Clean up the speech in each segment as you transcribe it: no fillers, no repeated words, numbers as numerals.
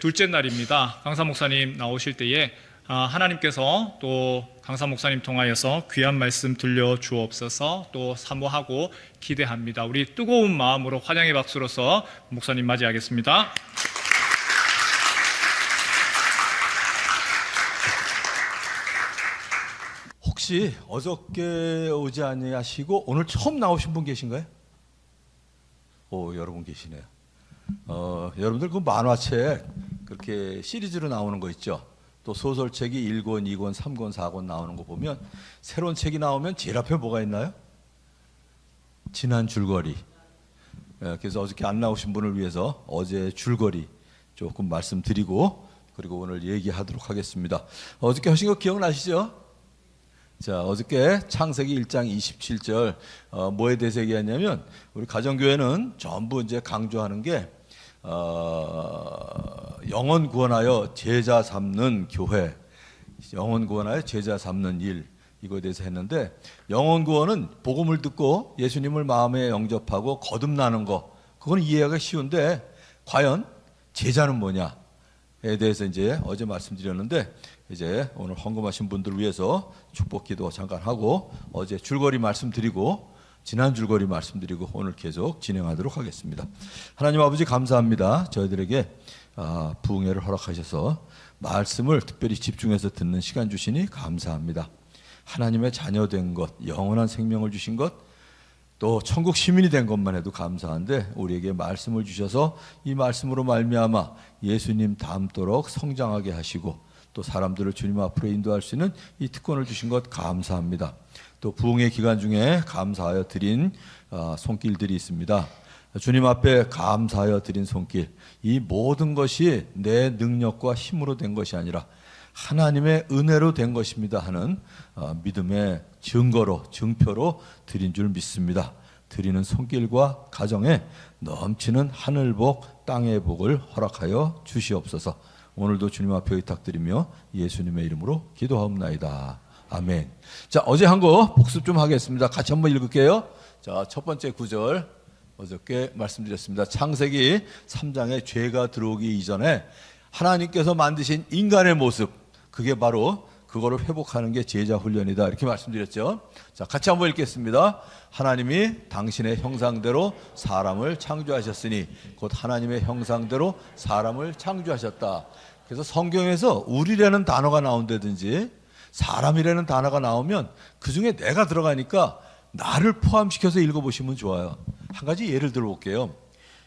둘째 날입니다. 강사 목사님 나오실 때에 하나님께서 또 강사 목사님 통하여서 귀한 말씀 들려주옵소서 또 사모하고 기대합니다. 우리 뜨거운 마음으로 환영의 박수로서 목사님 맞이하겠습니다. 혹시 어저께 오지 아니하시고 오늘 처음 나오신 분 계신가요? 오, 여러분 계시네요. 여러분들 그 만화책 그렇게 시리즈로 나오는 거 있죠? 또 소설책이 1권, 2권, 3권, 4권 나오는 거 보면 새로운 책이 나오면 제일 앞에 뭐가 있나요? 지난 줄거리. 그래서 어저께 안 나오신 분을 위해서 어제 줄거리 조금 말씀드리고 그리고 오늘 얘기하도록 하겠습니다. 어저께 하신 거 기억나시죠? 자, 어저께 창세기 1장 27절 뭐에 대해서 얘기했냐면 우리 가정교회는 전부 이제 강조하는 게 영혼 구원하여 제자 삼는 교회, 영혼 구원하여 제자 삼는 일, 이거에 대해서 했는데, 영혼 구원은 복음을 듣고 예수님을 마음에 영접하고 거듭나는 거, 그건 이해하기가 쉬운데 과연 제자는 뭐냐에 대해서 이제 어제 말씀드렸는데, 이제 오늘 헌금하신 분들을 위해서 축복기도 잠깐 하고 어제 줄거리 말씀드리고 지난 줄거리 말씀드리고 오늘 계속 진행하도록 하겠습니다. 하나님 아버지 감사합니다. 저희들에게 부흥회를 허락하셔서 말씀을 특별히 집중해서 듣는 시간 주시니 감사합니다. 하나님의 자녀된 것, 영원한 생명을 주신 것, 또 천국 시민이 된 것만 해도 감사한데 우리에게 말씀을 주셔서 이 말씀으로 말미암아 예수님 닮도록 성장하게 하시고 또 사람들을 주님 앞으로 인도할 수 있는 이 특권을 주신 것 감사합니다. 또 부흥의 기간 중에 감사하여 드린 손길들이 있습니다. 주님 앞에 감사하여 드린 손길, 이 모든 것이 내 능력과 힘으로 된 것이 아니라 하나님의 은혜로 된 것입니다 하는 믿음의 증거로, 증표로 드린 줄 믿습니다. 드리는 손길과 가정에 넘치는 하늘복, 땅의 복을 허락하여 주시옵소서. 오늘도 주님 앞에 의탁드리며 예수님의 이름으로 기도하옵나이다. 아멘. 자, 어제 한 거 복습 좀 하겠습니다. 같이 한번 읽을게요. 자, 첫 번째 구절 어저께 말씀드렸습니다. 창세기 3장에 죄가 들어오기 이전에 하나님께서 만드신 인간의 모습, 그게 바로 그거를 회복하는 게 제자 훈련이다 이렇게 말씀드렸죠. 자, 같이 한번 읽겠습니다. 하나님이 당신의 형상대로 사람을 창조하셨으니 곧 하나님의 형상대로 사람을 창조하셨다. 그래서 성경에서 우리라는 단어가 나온다든지 사람이라는 단어가 나오면 그중에 내가 들어가니까 나를 포함시켜서 읽어보시면 좋아요. 한 가지 예를 들어볼게요.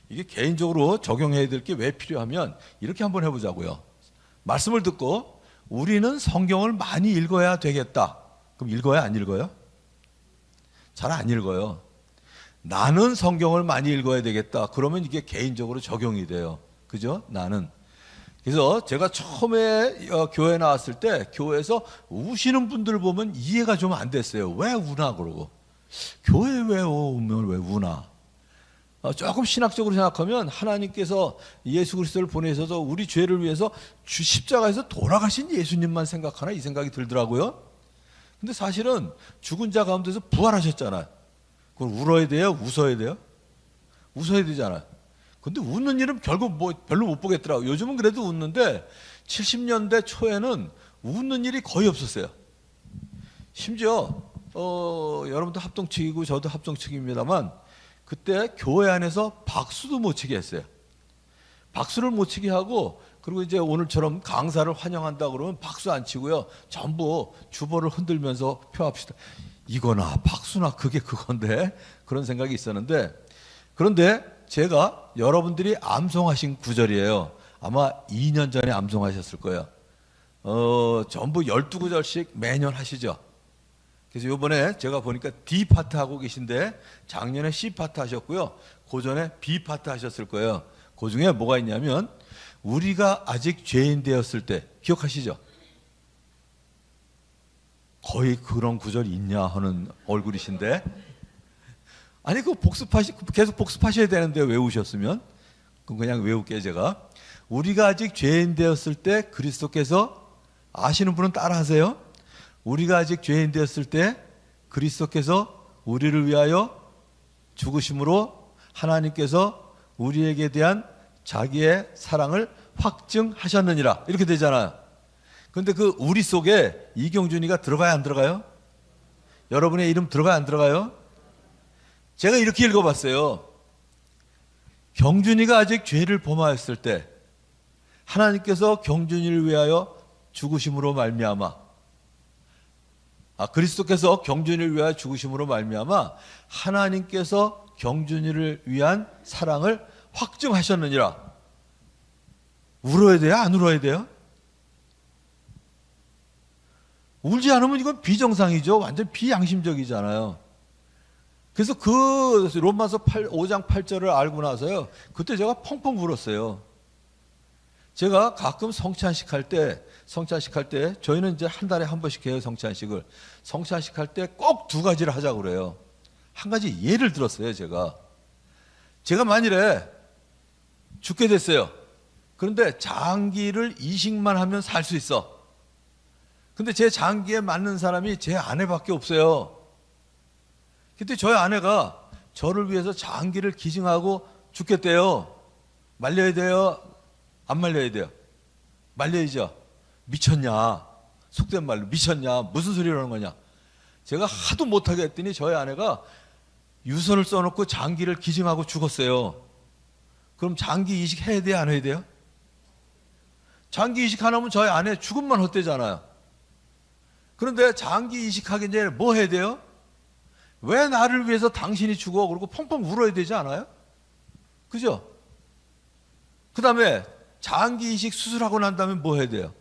이게 개인적으로 적용해야 될 게 왜 필요하면 이렇게 한번 해보자고요. 말씀을 듣고 우리는 성경을 많이 읽어야 되겠다. 그럼 읽어요? 안 읽어요? 잘 안 읽어요. 나는 성경을 많이 읽어야 되겠다. 그러면 이게 개인적으로 적용이 돼요. 그죠? 나는. 그래서 제가 처음에 교회 나왔을 때 교회에서 우시는 분들 보면 이해가 좀 안 됐어요. 왜 우나 그러고. 교회 왜 오면 왜 우나. 조금 신학적으로 생각하면 하나님께서 예수 그리스도를 보내셔서 우리 죄를 위해서 십자가에서 돌아가신 예수님만 생각하나 이 생각이 들더라고요. 근데 사실은 죽은 자 가운데서 부활하셨잖아요. 그걸 울어야 돼요? 웃어야 돼요? 웃어야 되잖아요. 근데 웃는 일은 결국 뭐 별로 못 보겠더라고요. 요즘은 그래도 웃는데 70년대 초에는 웃는 일이 거의 없었어요. 심지어 여러분도 합동측이고 저도 합동측입니다만 그때 교회 안에서 박수도 못 치게 했어요. 박수를 못 치게 하고 그리고 이제 오늘처럼 강사를 환영한다 그러면 박수 안 치고요. 전부 주보를 흔들면서 표합시다. 이거나 박수나 그게 그건데 그런 생각이 있었는데 그런데 제가 여러분들이 암송하신 구절이에요. 아마 2년 전에 암송하셨을 거예요. 전부 12구절씩 매년 하시죠. 그래서 이번에 제가 보니까 D 파트 하고 계신데 작년에 C 파트 하셨고요. 그 전에 B 파트 하셨을 거예요. 그 중에 뭐가 있냐면 우리가 아직 죄인 되었을 때 기억하시죠? 거의 그런 구절이 있냐 하는 얼굴이신데 아니 그거 계속 복습하셔야 되는데 외우셨으면 그럼 그냥 외울게요. 제가 우리가 아직 죄인 되었을 때 그리스도께서 아시는 분은 따라하세요. 우리가 아직 죄인 되었을 때 그리스도께서 우리를 위하여 죽으심으로 하나님께서 우리에게 대한 자기의 사랑을 확증하셨느니라 이렇게 되잖아요. 근데 그 우리 속에 이경준이가 들어가야 안 들어가요? 여러분의 이름 들어가야 안 들어가요? 제가 이렇게 읽어봤어요. 경준이가 아직 죄를 범하였을 때 하나님께서 경준이를 위하여 죽으심으로 말미암아 그리스도께서 경준이를 위하여 죽으심으로 말미암아 하나님께서 경준이를 위한 사랑을 확증하셨느니라. 울어야 돼요? 안 울어야 돼요? 울지 않으면 이건 비정상이죠. 완전 비양심적이잖아요. 그래서 그 로마서 5장 8절을 알고 나서요. 그때 제가 펑펑 울었어요. 제가 가끔 성찬식 할 때 저희는 이제 한 달에 한 번씩 해요. 성찬식을. 성찬식 할 때 꼭 두 가지를 하자고 그래요. 한 가지 예를 들었어요. 제가 만일에 죽게 됐어요. 그런데 장기를 이식만 하면 살 수 있어. 근데 제 장기에 맞는 사람이 제 아내밖에 없어요. 그때 저희 아내가 저를 위해서 장기를 기증하고 죽겠대요. 말려야 돼요? 안 말려야 돼요? 말려야죠. 미쳤냐? 속된 말로 미쳤냐? 무슨 소리라는 거냐? 제가 하도 못하게 했더니 저희 아내가 유서를 써놓고 장기를 기증하고 죽었어요. 그럼 장기 이식 해야 돼요? 안 해야 돼요? 장기 이식 안 하면 저희 아내 죽음만 헛되잖아요. 그런데 장기 이식하기 전에 뭐 해야 돼요? 왜 나를 위해서 당신이 죽어? 그러고 펑펑 울어야 되지 않아요? 그죠? 그 다음에 장기 이식 수술하고 난 다음에 뭐 해야 돼요?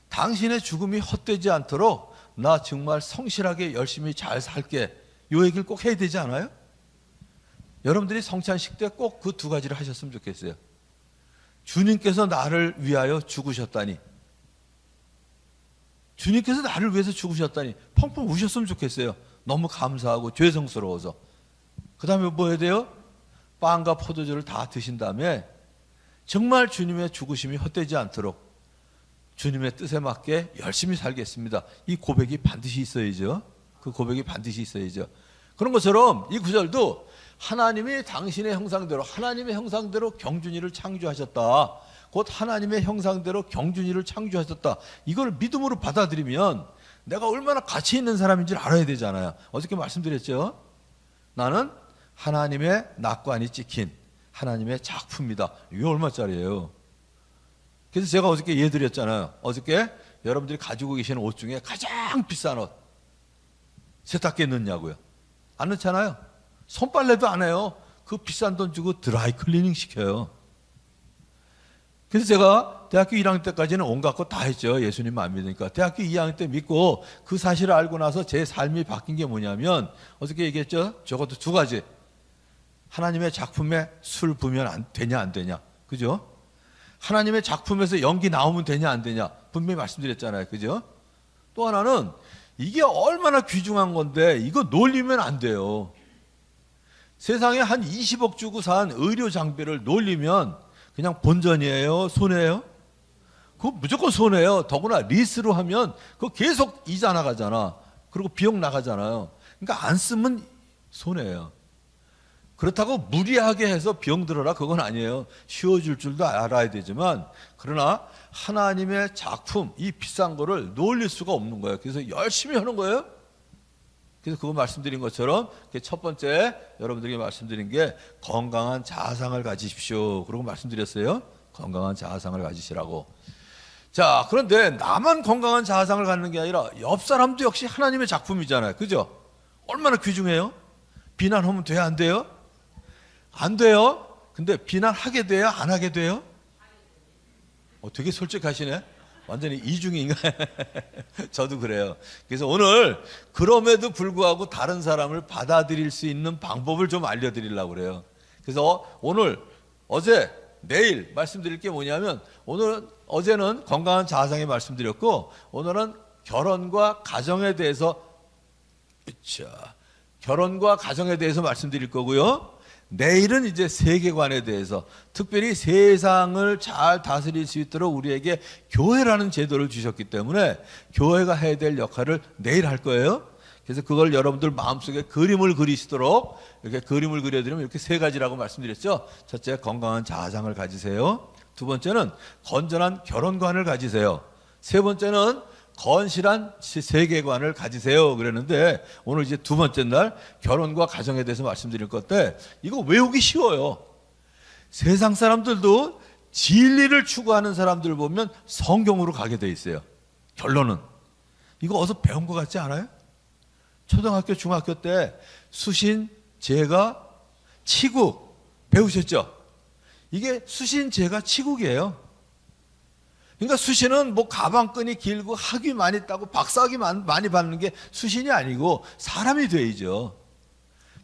당신의 죽음이 헛되지 않도록 나 정말 성실하게 열심히 잘 살게. 요 얘기를 꼭 해야 되지 않아요? 여러분들이 성찬식 때 꼭 그 두 가지를 하셨으면 좋겠어요. 주님께서 나를 위하여 죽으셨다니. 주님께서 나를 위해서 죽으셨다니 펑펑 우셨으면 좋겠어요. 너무 감사하고 죄송스러워서. 그 다음에 뭐 해야 돼요? 빵과 포도주를 다 드신 다음에 정말 주님의 죽으심이 헛되지 않도록 주님의 뜻에 맞게 열심히 살겠습니다. 이 고백이 반드시 있어야죠. 그 고백이 반드시 있어야죠. 그런 것처럼 이 구절도 하나님이 당신의 형상대로 경준이를 창조하셨다. 곧 하나님의 형상대로 경준이를 창조하셨다. 이걸 믿음으로 받아들이면 내가 얼마나 가치 있는 사람인지를 알아야 되잖아요. 어저께 말씀드렸죠. 나는 하나님의 낙관이 찍힌 하나님의 작품이다. 이게 얼마짜리예요? 그래서 제가 어저께 예드렸잖아요. 어저께 여러분들이 가지고 계시는 옷 중에 가장 비싼 옷 세탁기에 넣냐고요? 안 넣잖아요. 손빨래도 안 해요. 그 비싼 돈 주고 드라이 클리닝 시켜요. 그래서 제가 대학교 1학년 때까지는 온갖 거 다 했죠. 예수님 안 믿으니까. 대학교 2학년 때 믿고 그 사실을 알고 나서 제 삶이 바뀐 게 뭐냐면 어저께 얘기했죠. 적어도 두 가지. 하나님의 작품에 술 부으면 되냐 안 되냐. 그죠? 하나님의 작품에서 연기 나오면 되냐 안 되냐. 분명히 말씀드렸잖아요. 그죠? 또 하나는 이게 얼마나 귀중한 건데 이거 놀리면 안 돼요. 세상에 한 20억 주고 산 의료 장비를 놀리면 그냥 본전이에요? 손해예요? 그거 무조건 손해예요. 더구나 리스로 하면 그거 계속 이자 나가잖아. 그리고 비용 나가잖아요. 그러니까 안 쓰면 손해예요. 그렇다고 무리하게 해서 병 들어라 그건 아니에요. 쉬워줄 줄도 알아야 되지만 그러나 하나님의 작품 이 비싼 거를 놀릴 수가 없는 거예요. 그래서 열심히 하는 거예요. 그래서 그거 말씀드린 것처럼 첫 번째 여러분들에게 말씀드린 게 건강한 자아상을 가지십시오. 그러고 말씀드렸어요. 건강한 자아상을 가지시라고. 자, 그런데 나만 건강한 자아상을 갖는 게 아니라 옆 사람도 역시 하나님의 작품이잖아요. 그죠? 얼마나 귀중해요? 비난하면 돼요? 안 돼요? 안 돼요? 근데 비난하게 돼요? 안 하게 돼요? 되게 솔직하시네. 완전히 이중인가? 저도 그래요. 그래서 오늘 그럼에도 불구하고 다른 사람을 받아들일 수 있는 방법을 좀 알려드리려고 그래요. 그래서 오늘, 어제, 내일 말씀드릴 게 뭐냐면 어제는 건강한 자아상에 말씀드렸고 오늘은 결혼과 가정에 대해서 말씀드릴 거고요. 내일은 이제 세계관에 대해서 특별히 세상을 잘 다스릴 수 있도록 우리에게 교회라는 제도를 주셨기 때문에 교회가 해야 될 역할을 내일 할 거예요. 그래서 그걸 여러분들 마음속에 그림을 그리시도록 이렇게 그림을 그려드리면 이렇게 세 가지라고 말씀드렸죠. 첫째, 건강한 자아상을 가지세요. 두 번째는 건전한 결혼관을 가지세요. 세 번째는 건실한 세계관을 가지세요. 그랬는데 오늘 이제 두 번째 날 결혼과 가정에 대해서 말씀드릴 건데 이거 외우기 쉬워요. 세상 사람들도 진리를 추구하는 사람들 보면 성경으로 가게 돼 있어요. 결론은 이거 어디서 배운 것 같지 않아요? 초등학교, 중학교 때 수신, 제가, 치국 배우셨죠? 이게 수신, 제가, 치국이에요. 그러니까 수신은 뭐 가방끈이 길고 학위 많이 따고 박사학위 많이 받는 게 수신이 아니고 사람이 돼야죠.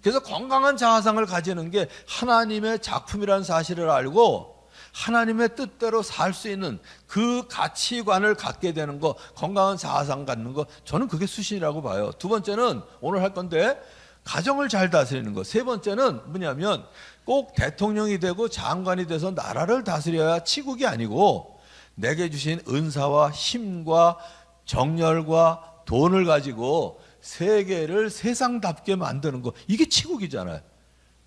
그래서 건강한 자아상을 가지는 게 하나님의 작품이라는 사실을 알고 하나님의 뜻대로 살 수 있는 그 가치관을 갖게 되는 거, 건강한 자아상 갖는 거, 저는 그게 수신이라고 봐요. 두 번째는 오늘 할 건데 가정을 잘 다스리는 거. 세 번째는 뭐냐면 꼭 대통령이 되고 장관이 돼서 나라를 다스려야 치국이 아니고 내게 주신 은사와 힘과 정열과 돈을 가지고 세계를 세상답게 만드는 거, 이게 치국이잖아요.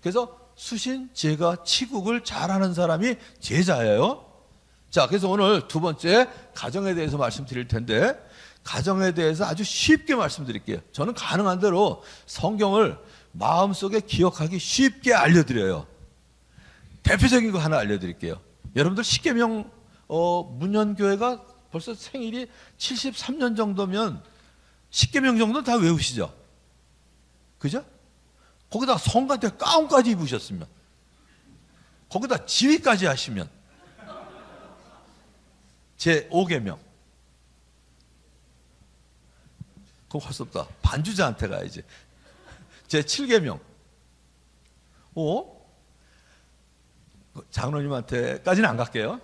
그래서 수신, 제가, 치국을 잘하는 사람이 제자예요. 자, 그래서 오늘 두 번째 가정에 대해서 말씀드릴 텐데 가정에 대해서 아주 쉽게 말씀드릴게요. 저는 가능한 대로 성경을 마음속에 기억하기 쉽게 알려드려요. 대표적인 거 하나 알려드릴게요. 여러분들 십계명 문현교회가 벌써 생일이 73년 정도면 십계명 정도는 다 외우시죠? 그죠? 거기다 성가대 가운까지 입으셨으면, 거기다 지휘까지 하시면, 제 5계명. 그거 할 수 없다. 반주자한테 가야지. 제 7계명. 장로님한테까지는 안 갈게요.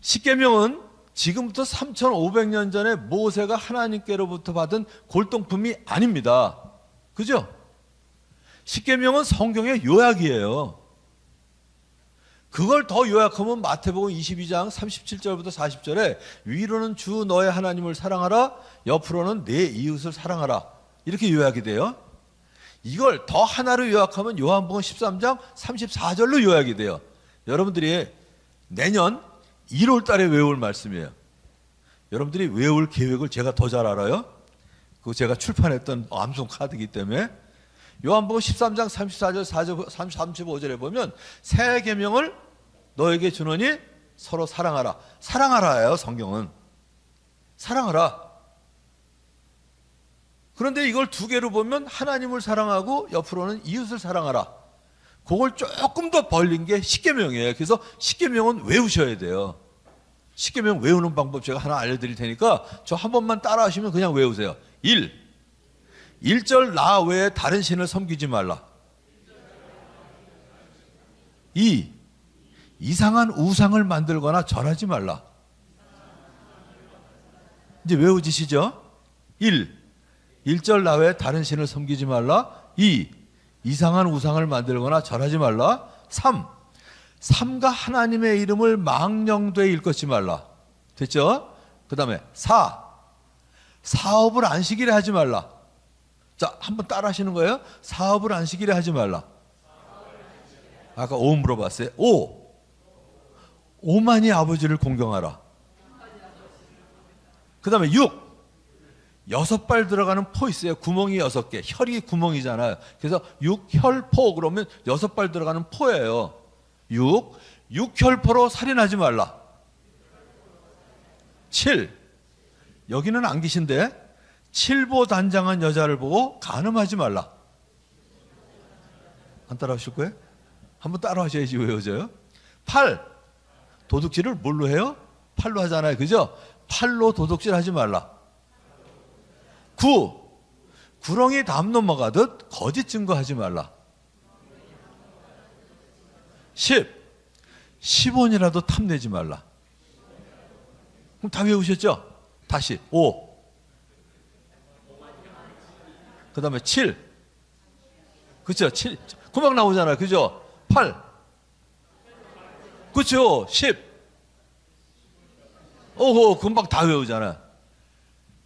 십계명은 지금부터 3,500년 전에 모세가 하나님께로부터 받은 골동품이 아닙니다. 그죠? 십계명은 성경의 요약이에요. 그걸 더 요약하면 마태복음 22장 37절부터 40절에 위로는 주 너의 하나님을 사랑하라, 옆으로는 내 이웃을 사랑하라, 이렇게 요약이 돼요. 이걸 더 하나로 요약하면 요한복음 13장 34절로 요약이 돼요. 여러분들이 내년 1월 달에 외울 말씀이에요. 여러분들이 외울 계획을 제가 더 잘 알아요. 그거 제가 출판했던 암송 카드이기 때문에. 요한복음 13장 34절, 35절에 보면 새 계명을 너에게 주노니 서로 사랑하라. 사랑하라예요, 성경은. 사랑하라. 그런데 이걸 두 개로 보면 하나님을 사랑하고 옆으로는 이웃을 사랑하라. 그걸 조금 더 벌린 게 십계명이에요. 그래서 십계명은 외우셔야 돼요. 십계명 외우는 방법 제가 하나 알려드릴 테니까 저 한 번만 따라 하시면 그냥 외우세요. 1절 나 외에 다른 신을 섬기지 말라. 2. 이상한 우상을 만들거나 절하지 말라. 이제 외우지시죠? 1절 나 외에 다른 신을 섬기지 말라. 2. 이상한 우상을 만들거나 절하지 말라. 3. 삼가 하나님의 이름을 망령되이 일컫지 말라. 됐죠? 그 다음에 4. 사업을 안식일에 하지 말라. 자, 한번 따라 하시는 거예요. 사업을 안식일에 하지 말라. 아까 5 물어봤어요. 5. 오만이 아버지를 공경하라. 그 다음에 6. 6발 들어가는 포 있어요. 구멍이 6개. 혈이 구멍이잖아요. 그래서 6혈포 그러면 6발 들어가는 포예요. 6혈포로 살인하지 말라. 7. 여기는 안 계신데 7보 단장한 여자를 보고 간음하지 말라. 안 따라 하실 거예요? 한번 따라 하셔야지 외워져요. 8. 도둑질을 뭘로 해요? 팔로 하잖아요. 그죠? 팔로 도둑질 하지 말라. 9. 구렁이 담 넘어가듯 거짓 증거하지 말라. 10. 10원이라도 탐내지 말라. 그럼 다 외우셨죠? 다시 5. 그 다음에 7. 그렇죠? 7. 금방 나오잖아요. 그죠? 8. 그렇죠? 10. 금방 다 외우잖아요.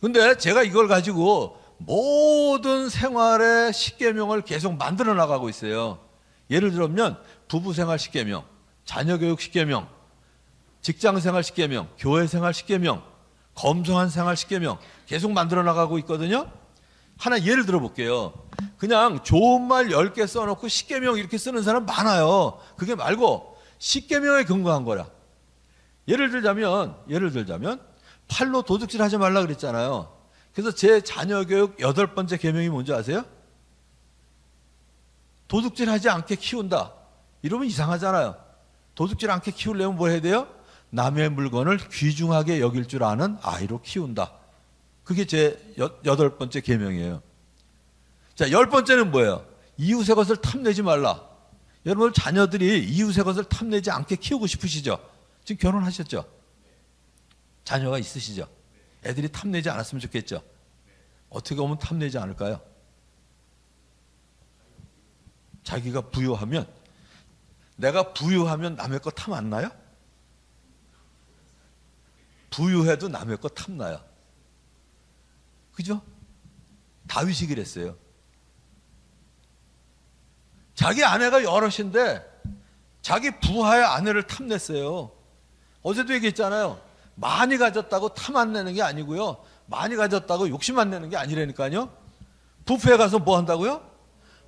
근데 제가 이걸 가지고 모든 생활의 십계명을 계속 만들어 나가고 있어요. 예를 들면 부부생활 십계명, 자녀교육 십계명, 직장생활 십계명, 교회생활 십계명, 검소한 생활 십계명 계속 만들어 나가고 있거든요. 하나 예를 들어 볼게요. 그냥 좋은 말 10개 써놓고 십계명 이렇게 쓰는 사람 많아요. 그게 말고 십계명에 근거한 거라. 예를 들자면 팔로 도둑질 하지 말라 그랬잖아요. 그래서 제 자녀 교육 8번째 계명이 뭔지 아세요? 도둑질 하지 않게 키운다. 이러면 이상하잖아요. 도둑질 않게 키우려면 뭘 해야 돼요? 남의 물건을 귀중하게 여길 줄 아는 아이로 키운다. 그게 제 8번째 계명이에요. 자, 10번째는 뭐예요? 이웃의 것을 탐내지 말라. 여러분 자녀들이 이웃의 것을 탐내지 않게 키우고 싶으시죠? 지금 결혼하셨죠? 자녀가 있으시죠? 애들이 탐내지 않았으면 좋겠죠? 어떻게 보면 탐내지 않을까요? 자기가 부유하면, 내가 부유하면 남의 거 탐 안 나요? 부유해도 남의 거 탐나요. 그죠? 다윗이 그랬어요. 자기 아내가 여럿인데 자기 부하의 아내를 탐냈어요. 어제도 얘기했잖아요. 많이 가졌다고 탐 안 내는 게 아니고요. 많이 가졌다고 욕심 안 내는 게 아니라니까요. 뷔페에 가서 뭐 한다고요?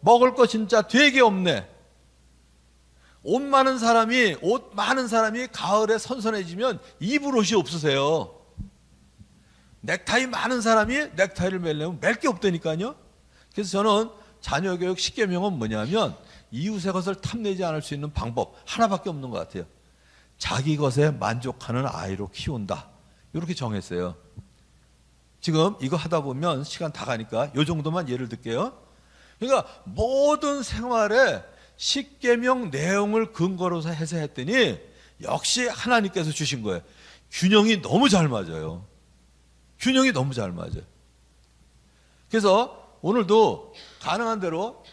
먹을 거 진짜 되게 없네. 옷 많은 사람이 가을에 선선해지면 입을 옷이 없으세요. 넥타이 많은 사람이 넥타이를 매려면 맬 게 없다니까요. 그래서 저는 자녀 교육 십계명은 뭐냐면 이웃의 것을 탐내지 않을 수 있는 방법 하나밖에 없는 것 같아요. 자기 것에 만족하는 아이로 키운다. 이렇게 정했어요. 지금 이거 하다 보면 시간 다 가니까 이 정도만 예를 들게요. 그러니까 모든 생활에 십계명 내용을 근거로 해서 했더니 역시 하나님께서 주신 거예요. 균형이 너무 잘 맞아요. 균형이 너무 잘 맞아요. 그래서 오늘도 가능한 대로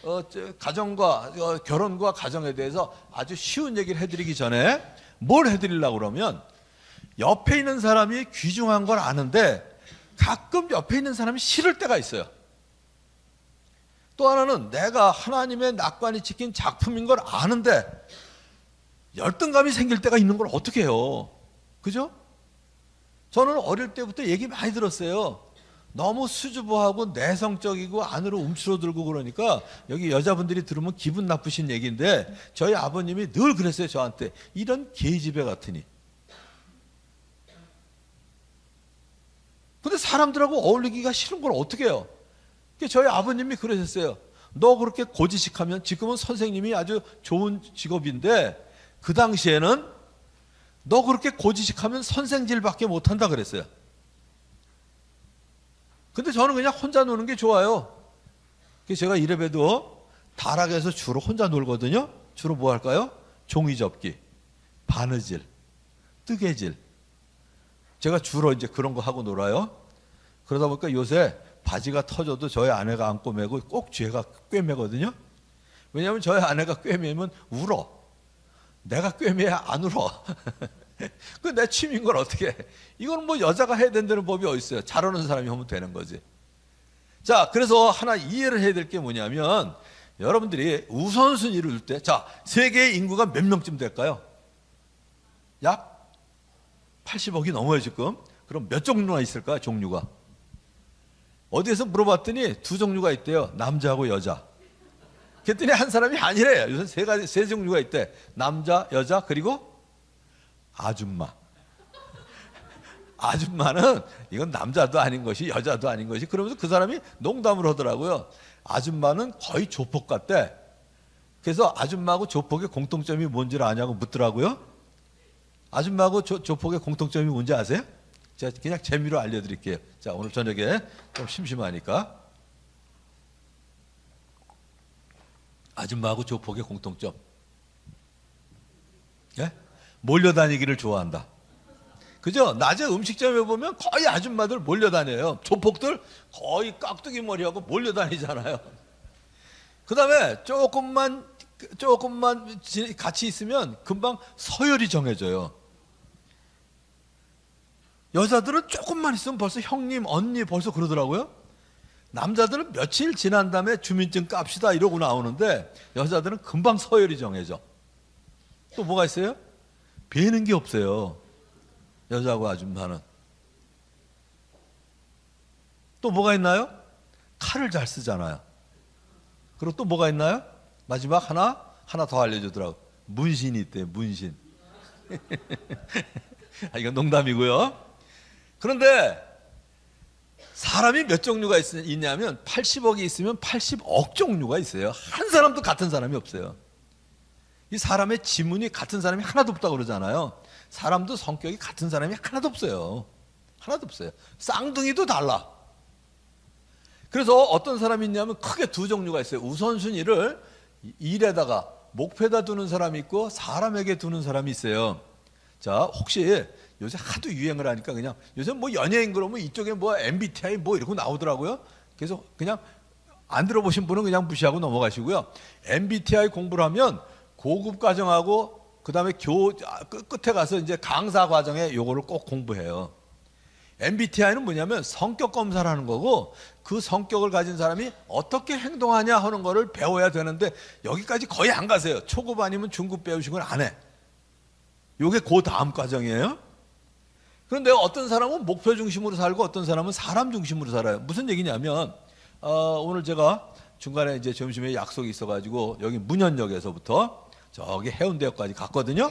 가정과 결혼과 가정에 대해서 아주 쉬운 얘기를 해드리기 전에 뭘 해드리려고 그러면 옆에 있는 사람이 귀중한 걸 아는데 가끔 옆에 있는 사람이 싫을 때가 있어요. 또 하나는 내가 하나님의 낙관이 찍힌 작품인 걸 아는데 열등감이 생길 때가 있는 걸 어떻게 해요? 그죠? 저는 어릴 때부터 얘기 많이 들었어요. 너무 수줍어하고 내성적이고 안으로 움츠러들고 그러니까 여기 여자분들이 들으면 기분 나쁘신 얘기인데 저희 아버님이 늘 그랬어요. 저한테 이런 계집애 같으니. 근데 사람들하고 어울리기가 싫은 걸 어떻게 해요? 저희 아버님이 그러셨어요. 너 그렇게 고지식하면, 지금은 선생님이 아주 좋은 직업인데 그 당시에는 너 그렇게 고지식하면 선생질밖에 못한다 그랬어요. 근데 저는 그냥 혼자 노는 게 좋아요. 그래서 제가 이래봬도 다락에서 주로 혼자 놀거든요. 주로 뭐 할까요? 종이접기, 바느질, 뜨개질. 제가 주로 이제 그런 거 하고 놀아요. 그러다 보니까 요새 바지가 터져도 저희 아내가 안 꿰매고 꼭 제가 꿰매거든요. 왜냐하면 저희 아내가 꿰매면 울어. 내가 꿰매야 안 울어. 그 내 취미인 걸 어떻게 해. 이건 뭐 여자가 해야 된다는 법이 어디 있어요. 잘하는 사람이 하면 되는 거지. 자, 그래서 하나 이해를 해야 될 게 뭐냐면 여러분들이 우선순위를 둘 때, 자, 세계 인구가 몇 명쯤 될까요? 약 80억이 넘어요 지금. 그럼 몇 종류나 있을까요? 종류가. 어디에서 물어봤더니 두 종류가 있대요. 남자하고 여자. 그랬더니 한 사람이 아니래요. 요새 세 종류가 있대. 남자, 여자, 그리고 아줌마. 아줌마는 이건 남자도 아닌 것이 여자도 아닌 것이, 그러면서 그 사람이 농담을 하더라고요. 아줌마는 거의 조폭 같대. 그래서 아줌마하고 조폭의 공통점이 뭔지를 아냐고 묻더라고요. 아줌마하고 조폭의 공통점이 뭔지 아세요? 제가 그냥 재미로 알려드릴게요. 자, 오늘 저녁에 좀 심심하니까. 아줌마하고 조폭의 공통점. 예? 몰려다니기를 좋아한다. 그죠? 낮에 음식점에 보면 거의 아줌마들 몰려다녀요. 조폭들 거의 깍두기 머리하고 몰려다니잖아요. 그 다음에 조금만 같이 있으면 금방 서열이 정해져요. 여자들은 조금만 있으면 벌써 형님, 언니 벌써 그러더라고요. 남자들은 며칠 지난 다음에 주민증 깝시다 이러고 나오는데 여자들은 금방 서열이 정해져. 또 뭐가 있어요? 배는 게 없어요. 여자하고 아줌마는. 또 뭐가 있나요? 칼을 잘 쓰잖아요. 그리고 또 뭐가 있나요? 마지막 하나 더 알려주더라고. 문신이 있대요. 문신. 이건 농담이고요. 그런데 사람이 몇 종류가 있냐면 80억이 있으면 80억 종류가 있어요. 한 사람도 같은 사람이 없어요. 이 사람의 지문이 같은 사람이 하나도 없다고 그러잖아요. 사람도 성격이 같은 사람이 하나도 없어요. 하나도 없어요. 쌍둥이도 달라. 그래서 어떤 사람이 있냐면 크게 두 종류가 있어요. 우선순위를 일에다가 목표에다 두는 사람이 있고 사람에게 두는 사람이 있어요. 자, 혹시 요새 하도 유행을 하니까 그냥 요새 뭐 연예인 그러면 이쪽에 뭐 MBTI 뭐 이러고 나오더라고요. 그래서 그냥 안 들어보신 분은 그냥 무시하고 넘어가시고요. MBTI 공부를 하면 고급 과정하고 그다음에 끝에 가서 이제 강사 과정에 요거를 꼭 공부해요. MBTI는 뭐냐면 성격 검사를 하는 거고 그 성격을 가진 사람이 어떻게 행동하냐 하는 거를 배워야 되는데 여기까지 거의 안 가세요. 초급 아니면 중급 배우시고는 안 해. 요게 그 다음 과정이에요. 그런데 어떤 사람은 목표 중심으로 살고 어떤 사람은 사람 중심으로 살아요. 무슨 얘기냐면 오늘 제가 중간에 이제 점심에 약속이 있어가지고 여기 문현역에서부터 저기 해운대역까지 갔거든요.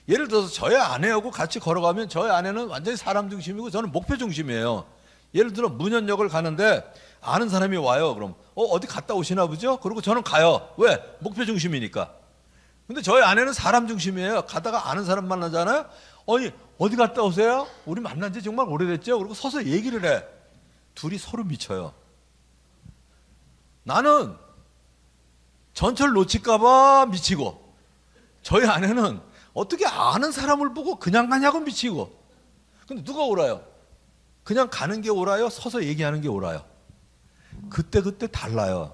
예를 들어서 저희 아내하고 같이 걸어가면 저희 아내는 완전히 사람 중심이고 저는 목표 중심이에요. 예를 들어 문현역을 가는데 아는 사람이 와요. 그럼 어디 갔다 오시나 보죠? 그리고 저는 가요. 왜? 목표 중심이니까. 근데 저희 아내는 사람 중심이에요. 가다가 아는 사람 만나잖아요. 아니 어디 갔다 오세요? 우리 만난 지 정말 오래됐죠? 그리고 서서 얘기를 해. 둘이 서로 미쳐요. 나는 전철 놓칠까 봐 미치고 저희 아내는 어떻게 아는 사람을 보고 그냥 가냐고 미치고. 근데 누가 옳아요? 그냥 가는 게 옳아요? 서서 얘기하는 게 옳아요? 그때 달라요.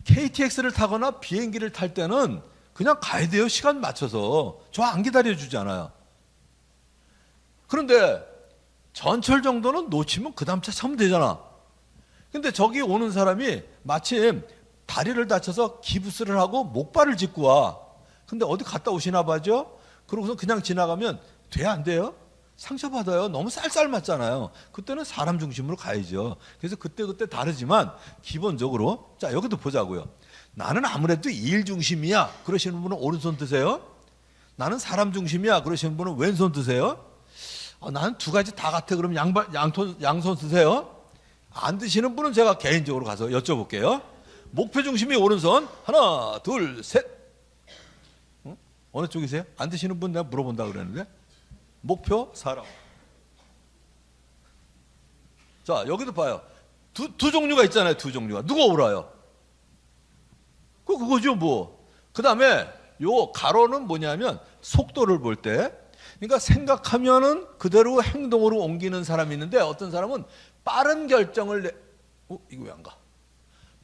KTX를 타거나 비행기를 탈 때는 그냥 가야 돼요. 시간 맞춰서. 저 안 기다려주잖아요. 그런데 전철 정도는 놓치면 그 다음 차 타면 되잖아. 근데 저기 오는 사람이 마침 다리를 다쳐서 기부스를 하고 목발을 짚고 와. 근데 어디 갔다 오시나 봐죠? 그러고서 그냥 지나가면 돼, 안 돼요? 상처받아요. 너무 쌀쌀 맞잖아요. 그때는 사람 중심으로 가야죠. 그래서 그때 다르지만 기본적으로 자 여기도 보자고요. 나는 아무래도 일 중심이야 그러시는 분은 오른손 드세요. 나는 사람 중심이야 그러시는 분은 왼손 드세요. 나는 두 가지 다 같아 그러면 양손 쓰세요. 안 드시는 분은 제가 개인적으로 가서 여쭤볼게요. 목표 중심이 오른손 하나 둘 셋. 어느 쪽이세요? 안 드시는 분 내가 물어본다 그랬는데 목표 사람. 자 여기도 봐요. 두 종류가 있잖아요. 두 종류가 누가 옳아요? 그거죠 뭐. 그 다음에 요 가로는 뭐냐면 속도를 볼 때 그러니까 생각하면은 그대로 행동으로 옮기는 사람이 있는데 어떤 사람은 빠른 결정을 이거 왜 안 가?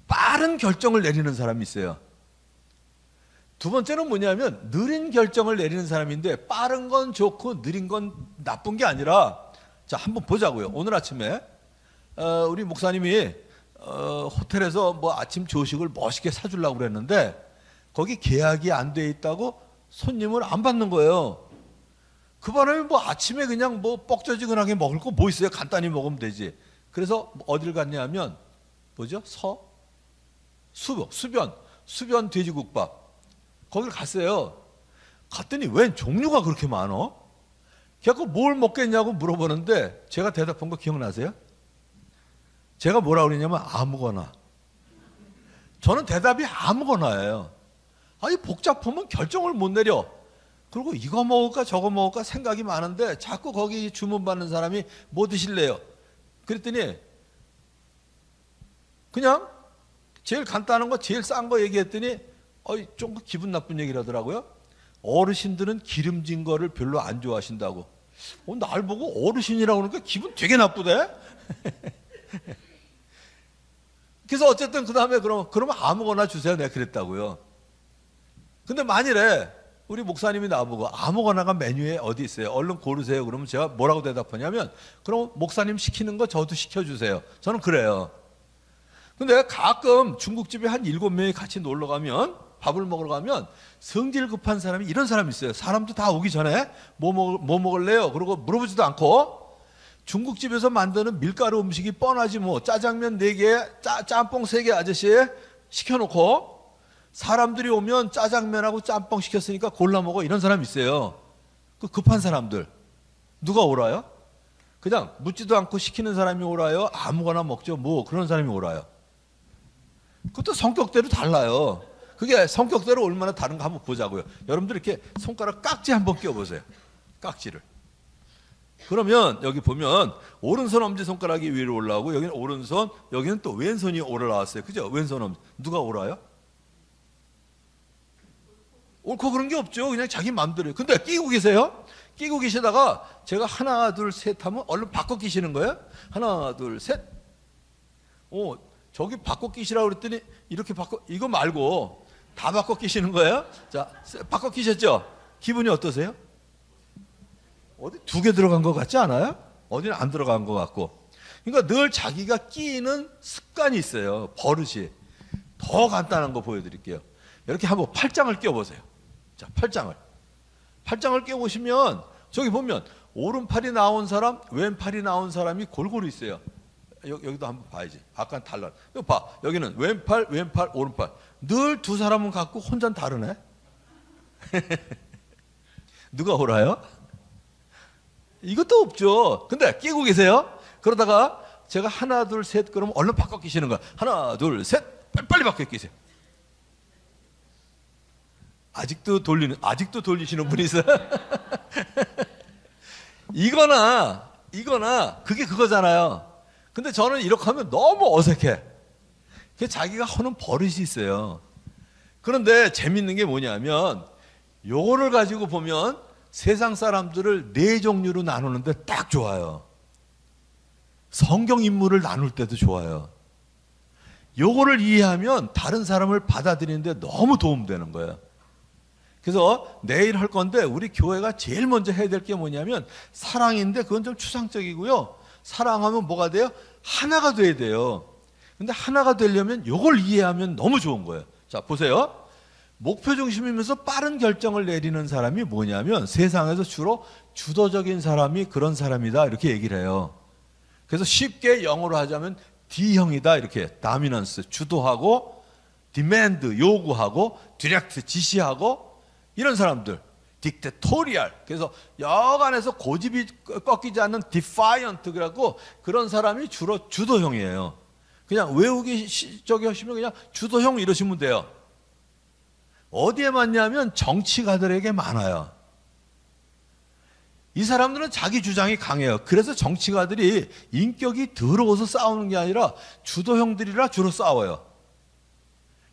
빠른 결정을 내리는 사람이 있어요. 두 번째는 뭐냐면 느린 결정을 내리는 사람인데 빠른 건 좋고 느린 건 나쁜 게 아니라 자 한번 보자고요. 오늘 아침에 우리 목사님이 호텔에서 뭐 아침 조식을 멋있게 사주려고 그랬는데 거기 계약이 안 돼 있다고 손님을 안 받는 거예요. 그 바람에 뭐 아침에 그냥 뭐 뻑저지근하게 먹을 거 뭐 있어요? 간단히 먹으면 되지. 그래서 어딜 갔냐면 뭐죠? 수변 돼지국밥. 거길 갔어요. 갔더니 웬 종류가 그렇게 많어? 그래서 뭘 먹겠냐고 물어보는데 제가 대답한 거 기억나세요? 제가 뭐라 그러냐면 아무거나. 저는 대답이 아무거나예요. 아니 복잡하면 결정을 못 내려. 그리고 이거 먹을까 저거 먹을까 생각이 많은데 자꾸 거기 주문받는 사람이 뭐 드실래요? 그랬더니 그냥 제일 간단한 거 제일 싼 거 얘기했더니 좀 기분 나쁜 얘기를 하더라고요. 어르신들은 기름진 거를 별로 안 좋아하신다고. 날 보고 어르신이라고 그러니까 기분 되게 나쁘대. 그래서 어쨌든 그 다음에 그러면 아무거나 주세요. 내가 그랬다고요. 근데 만일에 우리 목사님이 나보고 아무거나가 메뉴에 어디 있어요? 얼른 고르세요. 그러면 제가 뭐라고 대답하냐면 그럼 목사님 시키는 거 저도 시켜주세요. 저는 그래요. 근데 가끔 중국집에 한 7명이 같이 놀러 가면 밥을 먹으러 가면 성질 급한 사람이 이런 사람이 있어요. 사람도 다 오기 전에 뭐 먹을래요? 그러고 물어보지도 않고 중국집에서 만드는 밀가루 음식이 뻔하지 뭐 짜장면 4개, 짬뽕 3개 아저씨 시켜놓고 사람들이 오면 짜장면하고 짬뽕 시켰으니까 골라 먹어 이런 사람이 있어요. 그 급한 사람들 누가 오라요? 그냥 묻지도 않고 시키는 사람이 오라요? 아무거나 먹죠 뭐 그런 사람이 오라요? 그것도 성격대로 달라요. 그게 성격대로 얼마나 다른가 한번 보자고요. 여러분들 이렇게 손가락 깍지 한번 끼워보세요. 깍지를. 그러면 여기 보면 오른손 엄지손가락이 위로 올라오고 여기는 오른손, 여기는 또 왼손이 올라왔어요. 그죠? 왼손 엄지. 누가 오라요? 옳고 그런 게 없죠. 그냥 자기 마음대로. 근데 끼고 계세요? 끼고 계시다가 제가 하나 둘 셋 하면 얼른 바꿔 끼시는 거예요. 하나 둘 셋. 저기 바꿔 끼시라고 그랬더니 이렇게 바꿔, 이거 말고 다 바꿔 끼시는 거예요. 자, 바꿔 끼셨죠? 기분이 어떠세요? 어디 2개 들어간 것 같지 않아요? 어디는 안 들어간 것 같고. 그러니까 늘 자기가 끼는 습관이 있어요. 버릇이. 더 간단한 거 보여드릴게요. 이렇게 한번 팔짱을 껴보세요. 자, 팔짱을 껴보시면 저기 보면 오른팔이 나온 사람, 왼팔이 나온 사람이 골고루 있어요. 여기도 한번 봐야지. 아까는 달라. 이거 봐. 여기는 왼팔, 오른팔. 늘 2 사람은 같고 혼자는 다르네. 누가 오라요? 이것도 없죠. 근데 끼고 계세요. 그러다가 제가 하나 둘 셋 그러면 얼른 바꿔 끼시는 거야. 하나 둘 셋 빨리 바꿔 끼세요. 아직도 돌리시는 분이 있어요. 이거나 그게 그거잖아요. 근데 저는 이렇게 하면 너무 어색해. 그게 자기가 하는 버릇이 있어요. 그런데 재밌는 게 뭐냐면 요거를 가지고 보면 세상 사람들을 4종류로 나누는데 딱 좋아요. 성경 인물을 나눌 때도 좋아요. 요거를 이해하면 다른 사람을 받아들이는데 너무 도움되는 거예요. 그래서 내일 할 건데 우리 교회가 제일 먼저 해야 될 게 뭐냐면 사랑인데 그건 좀 추상적이고요. 사랑하면 뭐가 돼요? 하나가 돼야 돼요. 근데 하나가 되려면 요걸 이해하면 너무 좋은 거예요. 자, 보세요. 목표 중심이면서 빠른 결정을 내리는 사람이 뭐냐면 세상에서 주로 주도적인 사람이 그런 사람이다 이렇게 얘기를 해요. 그래서 쉽게 영어로 하자면 D형이다 이렇게. 다미넌스 주도하고, 디맨드 요구하고, 디렉트 지시하고 이런 사람들. 딕테토리얼. 그래서 여간에서 고집이 꺾이지 않는 디파이언트 그래갖고 그런 사람이 주로 주도형이에요. 그냥 외우기 저기 하시면 그냥 주도형 이러시면 돼요. 어디에 많냐면 정치가들에게 많아요. 이 사람들은 자기 주장이 강해요. 그래서 정치가들이 인격이 더러워서 싸우는 게 아니라 주도형들이라 주로 싸워요.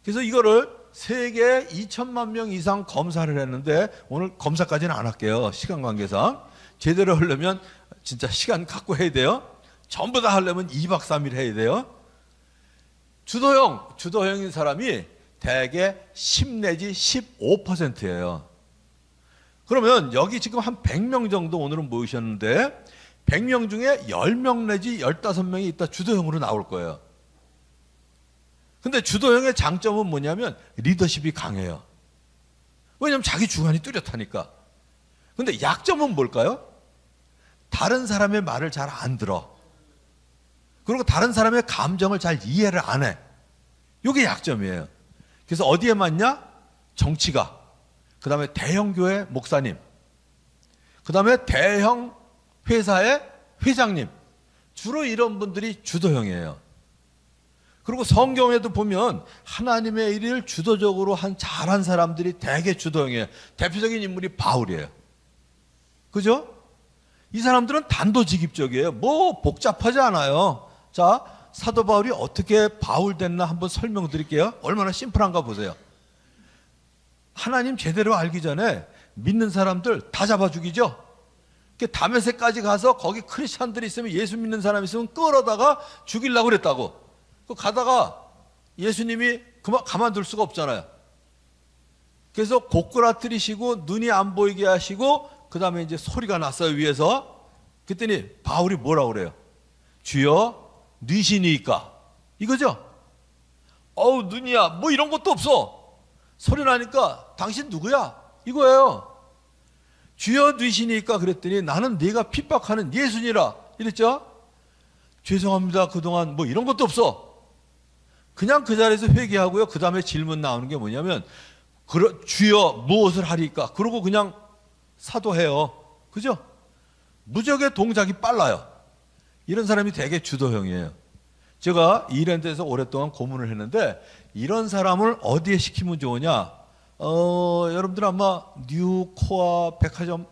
그래서 이거를 세계 2천만 명 이상 검사를 했는데 오늘 검사까지는 안 할게요. 시간 관계상. 제대로 하려면 진짜 시간 갖고 해야 돼요. 전부 다 하려면 2박 3일 해야 돼요. 주도형인 사람이 대개 10 내지 15%예요. 그러면 여기 지금 한 100명 정도 오늘은 모이셨는데 100명 중에 10명 내지 15명이 이따 주도형으로 나올 거예요. 근데 주도형의 장점은 뭐냐면 리더십이 강해요. 왜냐하면 자기 주관이 뚜렷하니까. 근데 약점은 뭘까요? 다른 사람의 말을 잘 안 들어. 그리고 다른 사람의 감정을 잘 이해를 안 해. 이게 약점이에요. 그래서 어디에 맞냐? 정치가. 그 다음에 대형 교회 목사님. 그 다음에 대형 회사의 회장님. 주로 이런 분들이 주도형이에요. 그리고 성경에도 보면 하나님의 일을 주도적으로 잘한 사람들이 대개 주도형이에요. 대표적인 인물이 바울이에요. 그죠? 이 사람들은 단도직입적이에요. 뭐 복잡하지 않아요. 자, 사도 바울이 어떻게 바울 됐나 한번 설명드릴게요. 얼마나 심플한가 보세요. 하나님 제대로 알기 전에 믿는 사람들 다 잡아 죽이죠. 다메섹까지 가서 거기 크리스찬들이 있으면 예수 믿는 사람이 있으면 끌어다가 죽이려고 그랬다고. 가다가 예수님이 가만둘 수가 없잖아요. 그래서 고꾸라뜨리시고 눈이 안 보이게 하시고 그 다음에 이제 소리가 났어요 위에서. 그랬더니 바울이 뭐라고 그래요? 주여 뉘시니까 이거죠. 어우 눈이야 뭐 이런 것도 없어. 소리 나니까 당신 누구야? 이거예요. 주여 뉘시니까 그랬더니 나는 네가 핍박하는 예수니라 이랬죠. 죄송합니다 그동안 뭐 이런 것도 없어. 그냥 그 자리에서 회개하고요. 그 다음에 질문 나오는 게 뭐냐면 주여 무엇을 하리까? 그러고 그냥 사도해요. 그죠? 무적의 동작이 빨라요. 이런 사람이 되게 주도형이에요. 제가 이랜드에서 오랫동안 고문을 했는데 이런 사람을 어디에 시키면 좋으냐? 여러분들 아마 뉴코아 백화점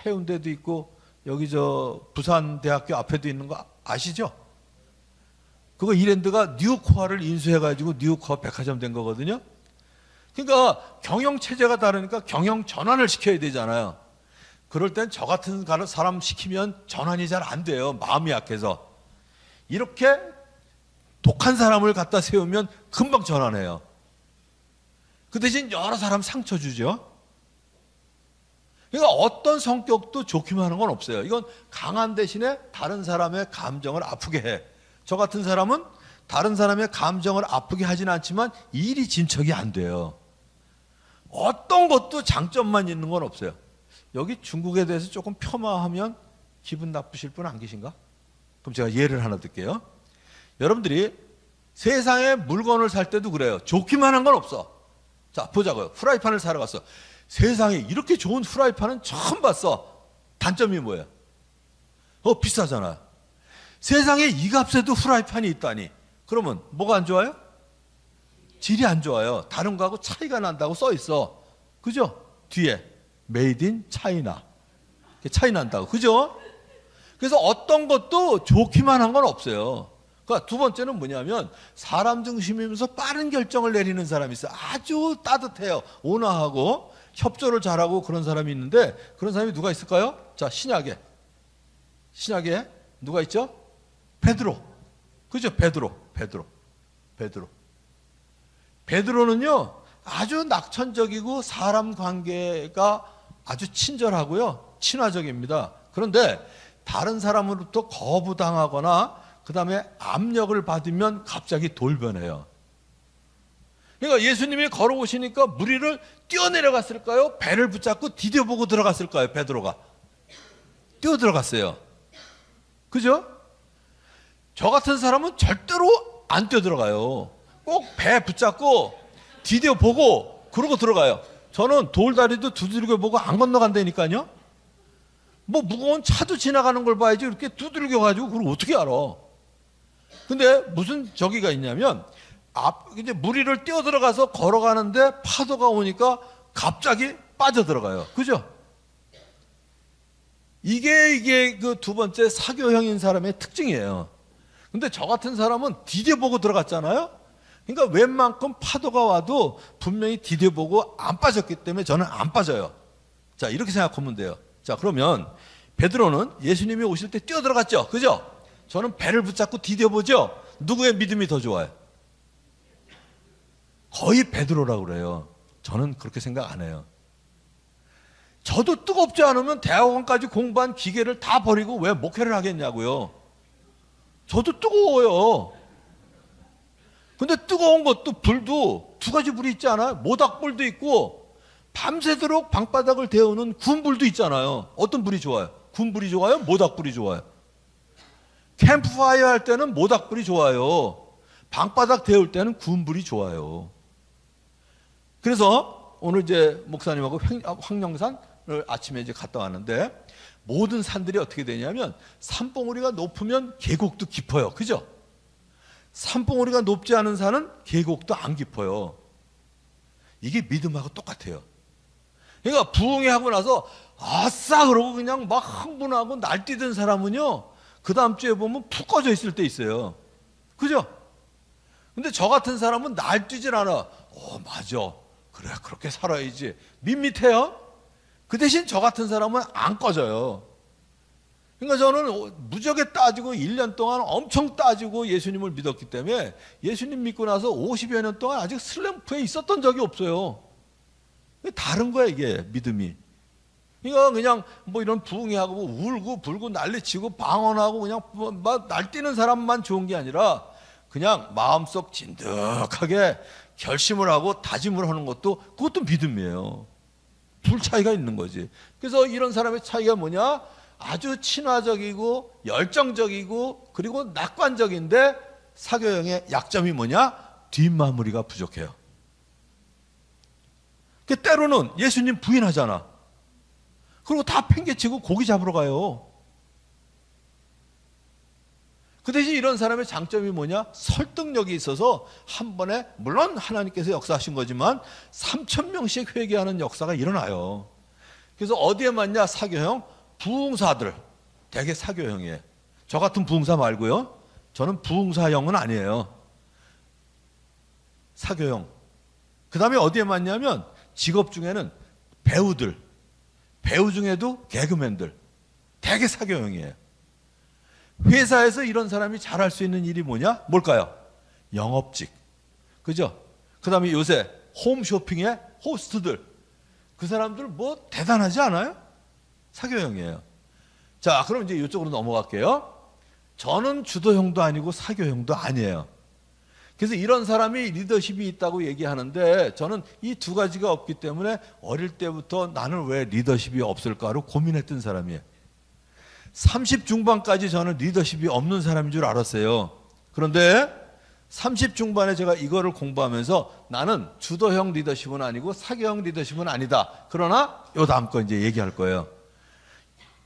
해운대도 있고 여기 저 부산대학교 앞에도 있는 거 아시죠? 그거 이랜드가 뉴코아를 인수해가지고 뉴코아 백화점 된 거거든요. 그러니까 경영 체제가 다르니까 경영 전환을 시켜야 되잖아요. 그럴 땐 저 같은 사람 시키면 전환이 잘 안 돼요. 마음이 약해서. 이렇게 독한 사람을 갖다 세우면 금방 전환해요. 그 대신 여러 사람 상처 주죠. 그러니까 어떤 성격도 좋기만 하는 건 없어요. 이건 강한 대신에 다른 사람의 감정을 아프게 해. 저 같은 사람은 다른 사람의 감정을 아프게 하진 않지만 일이 진척이 안 돼요. 어떤 것도 장점만 있는 건 없어요. 여기 중국에 대해서 조금 폄하하면 기분 나쁘실 분 안 계신가? 그럼 제가 예를 하나 들게요. 여러분들이 세상에 물건을 살 때도 그래요. 좋기만 한 건 없어. 자, 보자고요. 프라이팬을 사러 갔어. 세상에 이렇게 좋은 프라이팬은 처음 봤어. 단점이 뭐예요? 비싸잖아. 세상에 이 값에도 프라이팬이 있다니. 그러면 뭐가 안 좋아요? 질이 안 좋아요. 다른 거하고 차이가 난다고 써 있어. 그죠? 뒤에 메이드 인 차이나. 차이 난다고. 그죠? 그래서 어떤 것도 좋기만 한 건 없어요. 그러니까 두 번째는 뭐냐면 사람 중심이면서 빠른 결정을 내리는 사람이 있어요. 아주 따뜻해요. 온화하고 협조를 잘하고 그런 사람이 있는데 그런 사람이 누가 있을까요? 자, 신약에 누가 있죠? 베드로. 그죠? 베드로는요 아주 낙천적이고 사람 관계가 아주 친절하고요 친화적입니다. 그런데 다른 사람으로부터 거부당하거나 그 다음에 압력을 받으면 갑자기 돌변해요. 그러니까 예수님이 걸어오시니까 무리를 뛰어내려갔을까요? 배를 붙잡고 디뎌보고 들어갔을까요? 베드로가 뛰어 들어갔어요. 그죠? 저 같은 사람은 절대로 안 뛰어 들어가요. 꼭 배 붙잡고 디뎌보고 그러고 들어가요. 저는 돌다리도 두들겨 보고 안 건너간다니까요. 뭐 무거운 차도 지나가는 걸 봐야지 이렇게 두들겨 가지고 그걸 어떻게 알아. 근데 무슨 저기가 있냐면 이제 무리를 뛰어 들어가서 걸어가는데 파도가 오니까 갑자기 빠져 들어가요. 그죠? 이게 그 두 번째 사교형인 사람의 특징이에요. 근데 저 같은 사람은 디뎌보고 들어갔잖아요. 그러니까 웬만큼 파도가 와도 분명히 디뎌보고 안 빠졌기 때문에 저는 안 빠져요. 자, 이렇게 생각하면 돼요. 자, 그러면 베드로는 예수님이 오실 때 뛰어 들어갔죠. 그죠? 저는 배를 붙잡고 디뎌보죠. 누구의 믿음이 더 좋아요? 거의 베드로라고 그래요. 저는 그렇게 생각 안 해요. 저도 뜨겁지 않으면 대학원까지 공부한 기계를 다 버리고 왜 목회를 하겠냐고요. 저도 뜨거워요. 근데 뜨거운 것도 불도 두 가지 불이 있잖아요. 모닥불도 있고 밤새도록 방바닥을 데우는 군불도 있잖아요. 어떤 불이 좋아요? 군불이 좋아요? 모닥불이 좋아요? 캠프파이어 할 때는 모닥불이 좋아요. 방바닥 데울 때는 군불이 좋아요. 그래서 오늘 이제 목사님하고 황령산을 아침에 이제 갔다 왔는데 모든 산들이 어떻게 되냐면 산봉우리가 높으면 계곡도 깊어요. 그죠? 산봉우리가 높지 않은 산은 계곡도 안 깊어요. 이게 믿음하고 똑같아요. 그러니까 부흥회 하고 나서 아싸 그러고 그냥 막 흥분하고 날뛰던 사람은요 그 다음 주에 보면 푹 꺼져 있을 때 있어요. 그죠? 근데 저 같은 사람은 날뛰질 않아. 맞아. 그래 그렇게 살아야지. 밋밋해요. 그 대신 저 같은 사람은 안 꺼져요. 그러니까 저는 무지하게 따지고 1년 동안 엄청 따지고 예수님을 믿었기 때문에 예수님 믿고 나서 50여 년 동안 아직 슬럼프에 있었던 적이 없어요. 다른 거야 이게 믿음이. 그러니까 그냥 뭐 이런 부흥회하고 울고 불고 난리치고 방언하고 그냥 막 날뛰는 사람만 좋은 게 아니라 그냥 마음속 진득하게 결심을 하고 다짐을 하는 것도 그것도 믿음이에요. 둘 차이가 있는 거지. 그래서 이런 사람의 차이가 뭐냐? 아주 친화적이고 열정적이고 그리고 낙관적인데 사교형의 약점이 뭐냐? 뒷마무리가 부족해요. 때로는 예수님 부인하잖아. 그리고 다 팽개치고 고기 잡으러 가요. 그 대신 이런 사람의 장점이 뭐냐? 설득력이 있어서 한 번에 물론 하나님께서 역사하신 거지만 3,000명씩 회개하는 역사가 일어나요. 그래서 어디에 맞냐? 사교형? 부흥사들. 되게 사교형이에요. 저 같은 부흥사 말고요. 저는 부흥사형은 아니에요. 사교형. 그 다음에 어디에 맞냐면 직업 중에는 배우들. 배우 중에도 개그맨들. 되게 사교형이에요. 회사에서 이런 사람이 잘할 수 있는 일이 뭐냐? 뭘까요? 영업직. 그죠? 그 다음에 요새 홈쇼핑의 호스트들. 그 사람들 뭐 대단하지 않아요? 사교형이에요. 자, 그럼 이제 이쪽으로 넘어갈게요. 저는 주도형도 아니고 사교형도 아니에요. 그래서 이런 사람이 리더십이 있다고 얘기하는데 저는 이 두 가지가 없기 때문에 어릴 때부터 나는 왜 리더십이 없을까로 고민했던 사람이에요. 30 중반까지 저는 리더십이 없는 사람인 줄 알았어요. 그런데 30 중반에 제가 이거를 공부하면서 나는 주도형 리더십은 아니고 사교형 리더십은 아니다. 그러나 요 다음 거 이제 얘기할 거예요.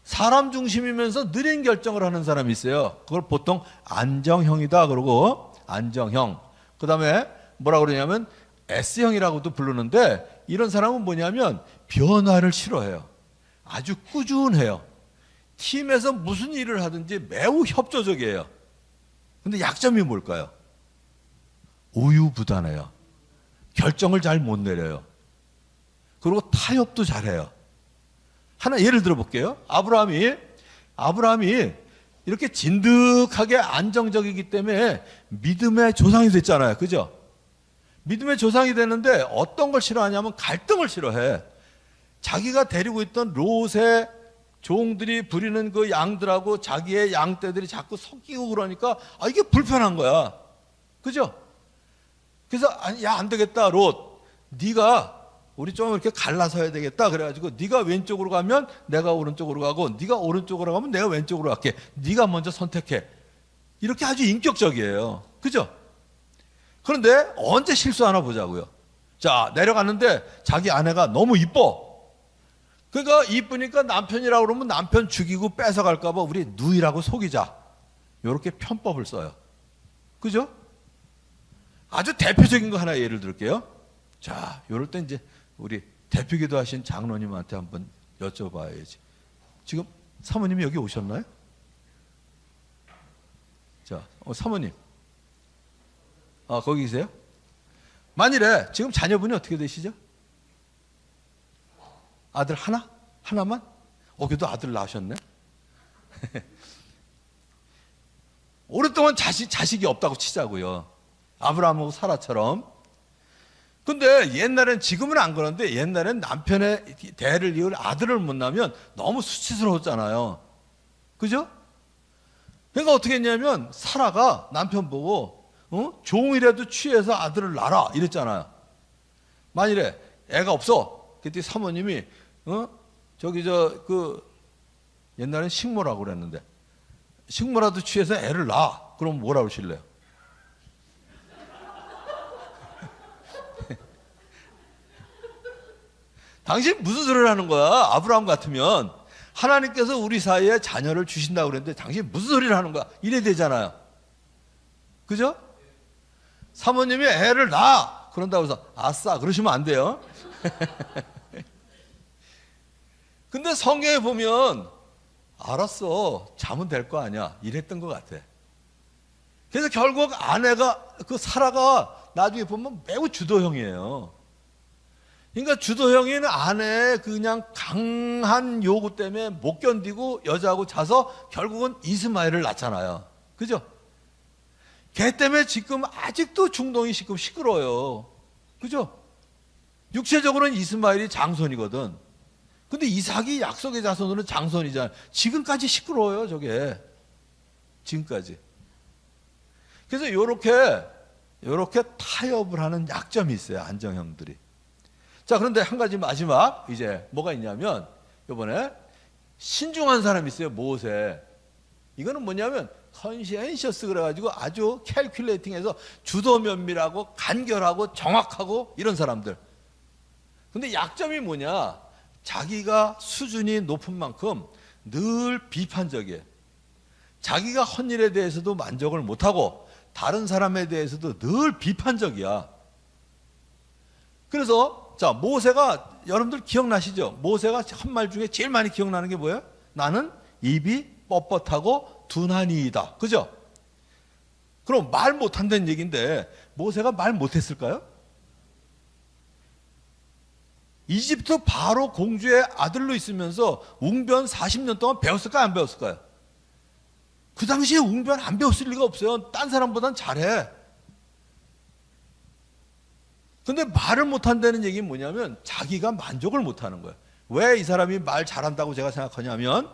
사람 중심이면서 느린 결정을 하는 사람이 있어요. 그걸 보통 안정형이다 그러고 안정형. 그 다음에 뭐라 그러냐면 S형이라고도 부르는데 이런 사람은 뭐냐면 변화를 싫어해요. 아주 꾸준해요. 팀에서 무슨 일을 하든지 매우 협조적이에요. 근데 약점이 뭘까요? 우유부단해요. 결정을 잘 못 내려요. 그리고 타협도 잘해요. 하나 예를 들어 볼게요. 아브라함이 이렇게 진득하게 안정적이기 때문에 믿음의 조상이 됐잖아요. 그죠? 믿음의 조상이 되는데 어떤 걸 싫어하냐면 갈등을 싫어해. 자기가 데리고 있던 롯의 종들이 부리는 그 양들하고 자기의 양떼들이 자꾸 섞이고 그러니까 이게 불편한 거야. 그죠? 그래서 야, 안 되겠다. 롯. 네가 우리 좀 이렇게 갈라서 해야 되겠다. 그래가지고 네가 왼쪽으로 가면 내가 오른쪽으로 가고 네가 오른쪽으로 가면 내가 왼쪽으로 갈게. 네가 먼저 선택해. 이렇게 아주 인격적이에요. 그죠? 그런데 언제 실수하나 보자고요. 자, 내려갔는데 자기 아내가 너무 이뻐. 그러니까 이쁘니까 남편이라고 그러면 남편 죽이고 뺏어갈까 봐 우리 누이라고 속이자. 이렇게 편법을 써요. 그죠? 아주 대표적인 거 하나 예를 들게요. 자, 이럴 때 이제 우리 대표기도 하신 장로님한테 한번 여쭤봐야지. 지금 사모님이 여기 오셨나요? 자, 사모님. 거기 계세요? 만일에 지금 자녀분이 어떻게 되시죠? 아들 하나? 하나만? 그래도 아들 낳으셨네? 오랫동안 자식이 없다고 치자고요. 아브라함하고 사라처럼. 근데 옛날엔, 지금은 안 그런데 옛날엔 남편의 대를 이을 아들을 못 낳으면 너무 수치스러웠잖아요. 그죠? 그러니까 어떻게 했냐면 사라가 남편 보고 종이라도 취해서 아들을 낳아라 이랬잖아요. 만일에 애가 없어. 그때 사모님이 옛날엔 식모라고 그랬는데 식모라도 취해서 애를 낳아. 그럼 뭐라고 하실래요? 당신 무슨 소리를 하는 거야? 아브라함 같으면 하나님께서 우리 사이에 자녀를 주신다고 그랬는데 당신 무슨 소리를 하는 거야? 이래 되잖아요. 그죠? 사모님이 애를 낳아. 그런다고 해서 아싸 그러시면 안 돼요. 근데 성경에 보면 알았어 자면 될 거 아니야 이랬던 것 같아. 그래서 결국 아내가 사라가 나중에 보면 매우 주도형이에요. 그러니까 주도형인 아내의 그냥 강한 요구 때문에 못 견디고 여자하고 자서 결국은 이스마엘을 낳잖아요. 그죠? 걔 때문에 지금 아직도 중동이 지금 시끄러워요. 그죠? 육체적으로는 이스마엘이 장손이거든. 근데 이삭이 약속의 자손으로는 장손이잖아. 지금까지 시끄러워요, 저게. 지금까지. 그래서 요렇게 타협을 하는 약점이 있어요, 안정형들이. 자, 그런데 한 가지 마지막, 이제 뭐가 있냐면, 이번에 신중한 사람이 있어요, 모세. 이거는 뭐냐면, 컨시엔셔스 그래가지고 아주 캘큘레이팅해서 주도 면밀하고 간결하고 정확하고 이런 사람들. 근데 약점이 뭐냐? 자기가 수준이 높은 만큼 늘 비판적이에요. 자기가 한 일에 대해서도 만족을 못하고 다른 사람에 대해서도 늘 비판적이야. 그래서 자, 모세가 여러분들 기억나시죠? 모세가 한 말 중에 제일 많이 기억나는 게 뭐예요? 나는 입이 뻣뻣하고 둔하니이다. 그죠? 그럼 말 못한다는 얘기인데 모세가 말 못했을까요? 이집트 바로 공주의 아들로 있으면서 웅변 40년 동안 배웠을까요? 안 배웠을까요? 그 당시에 웅변 안 배웠을 리가 없어요. 딴 사람보단 잘해. 근데 말을 못한다는 얘기는 뭐냐면 자기가 만족을 못하는 거예요. 왜 이 사람이 말 잘한다고 제가 생각하냐면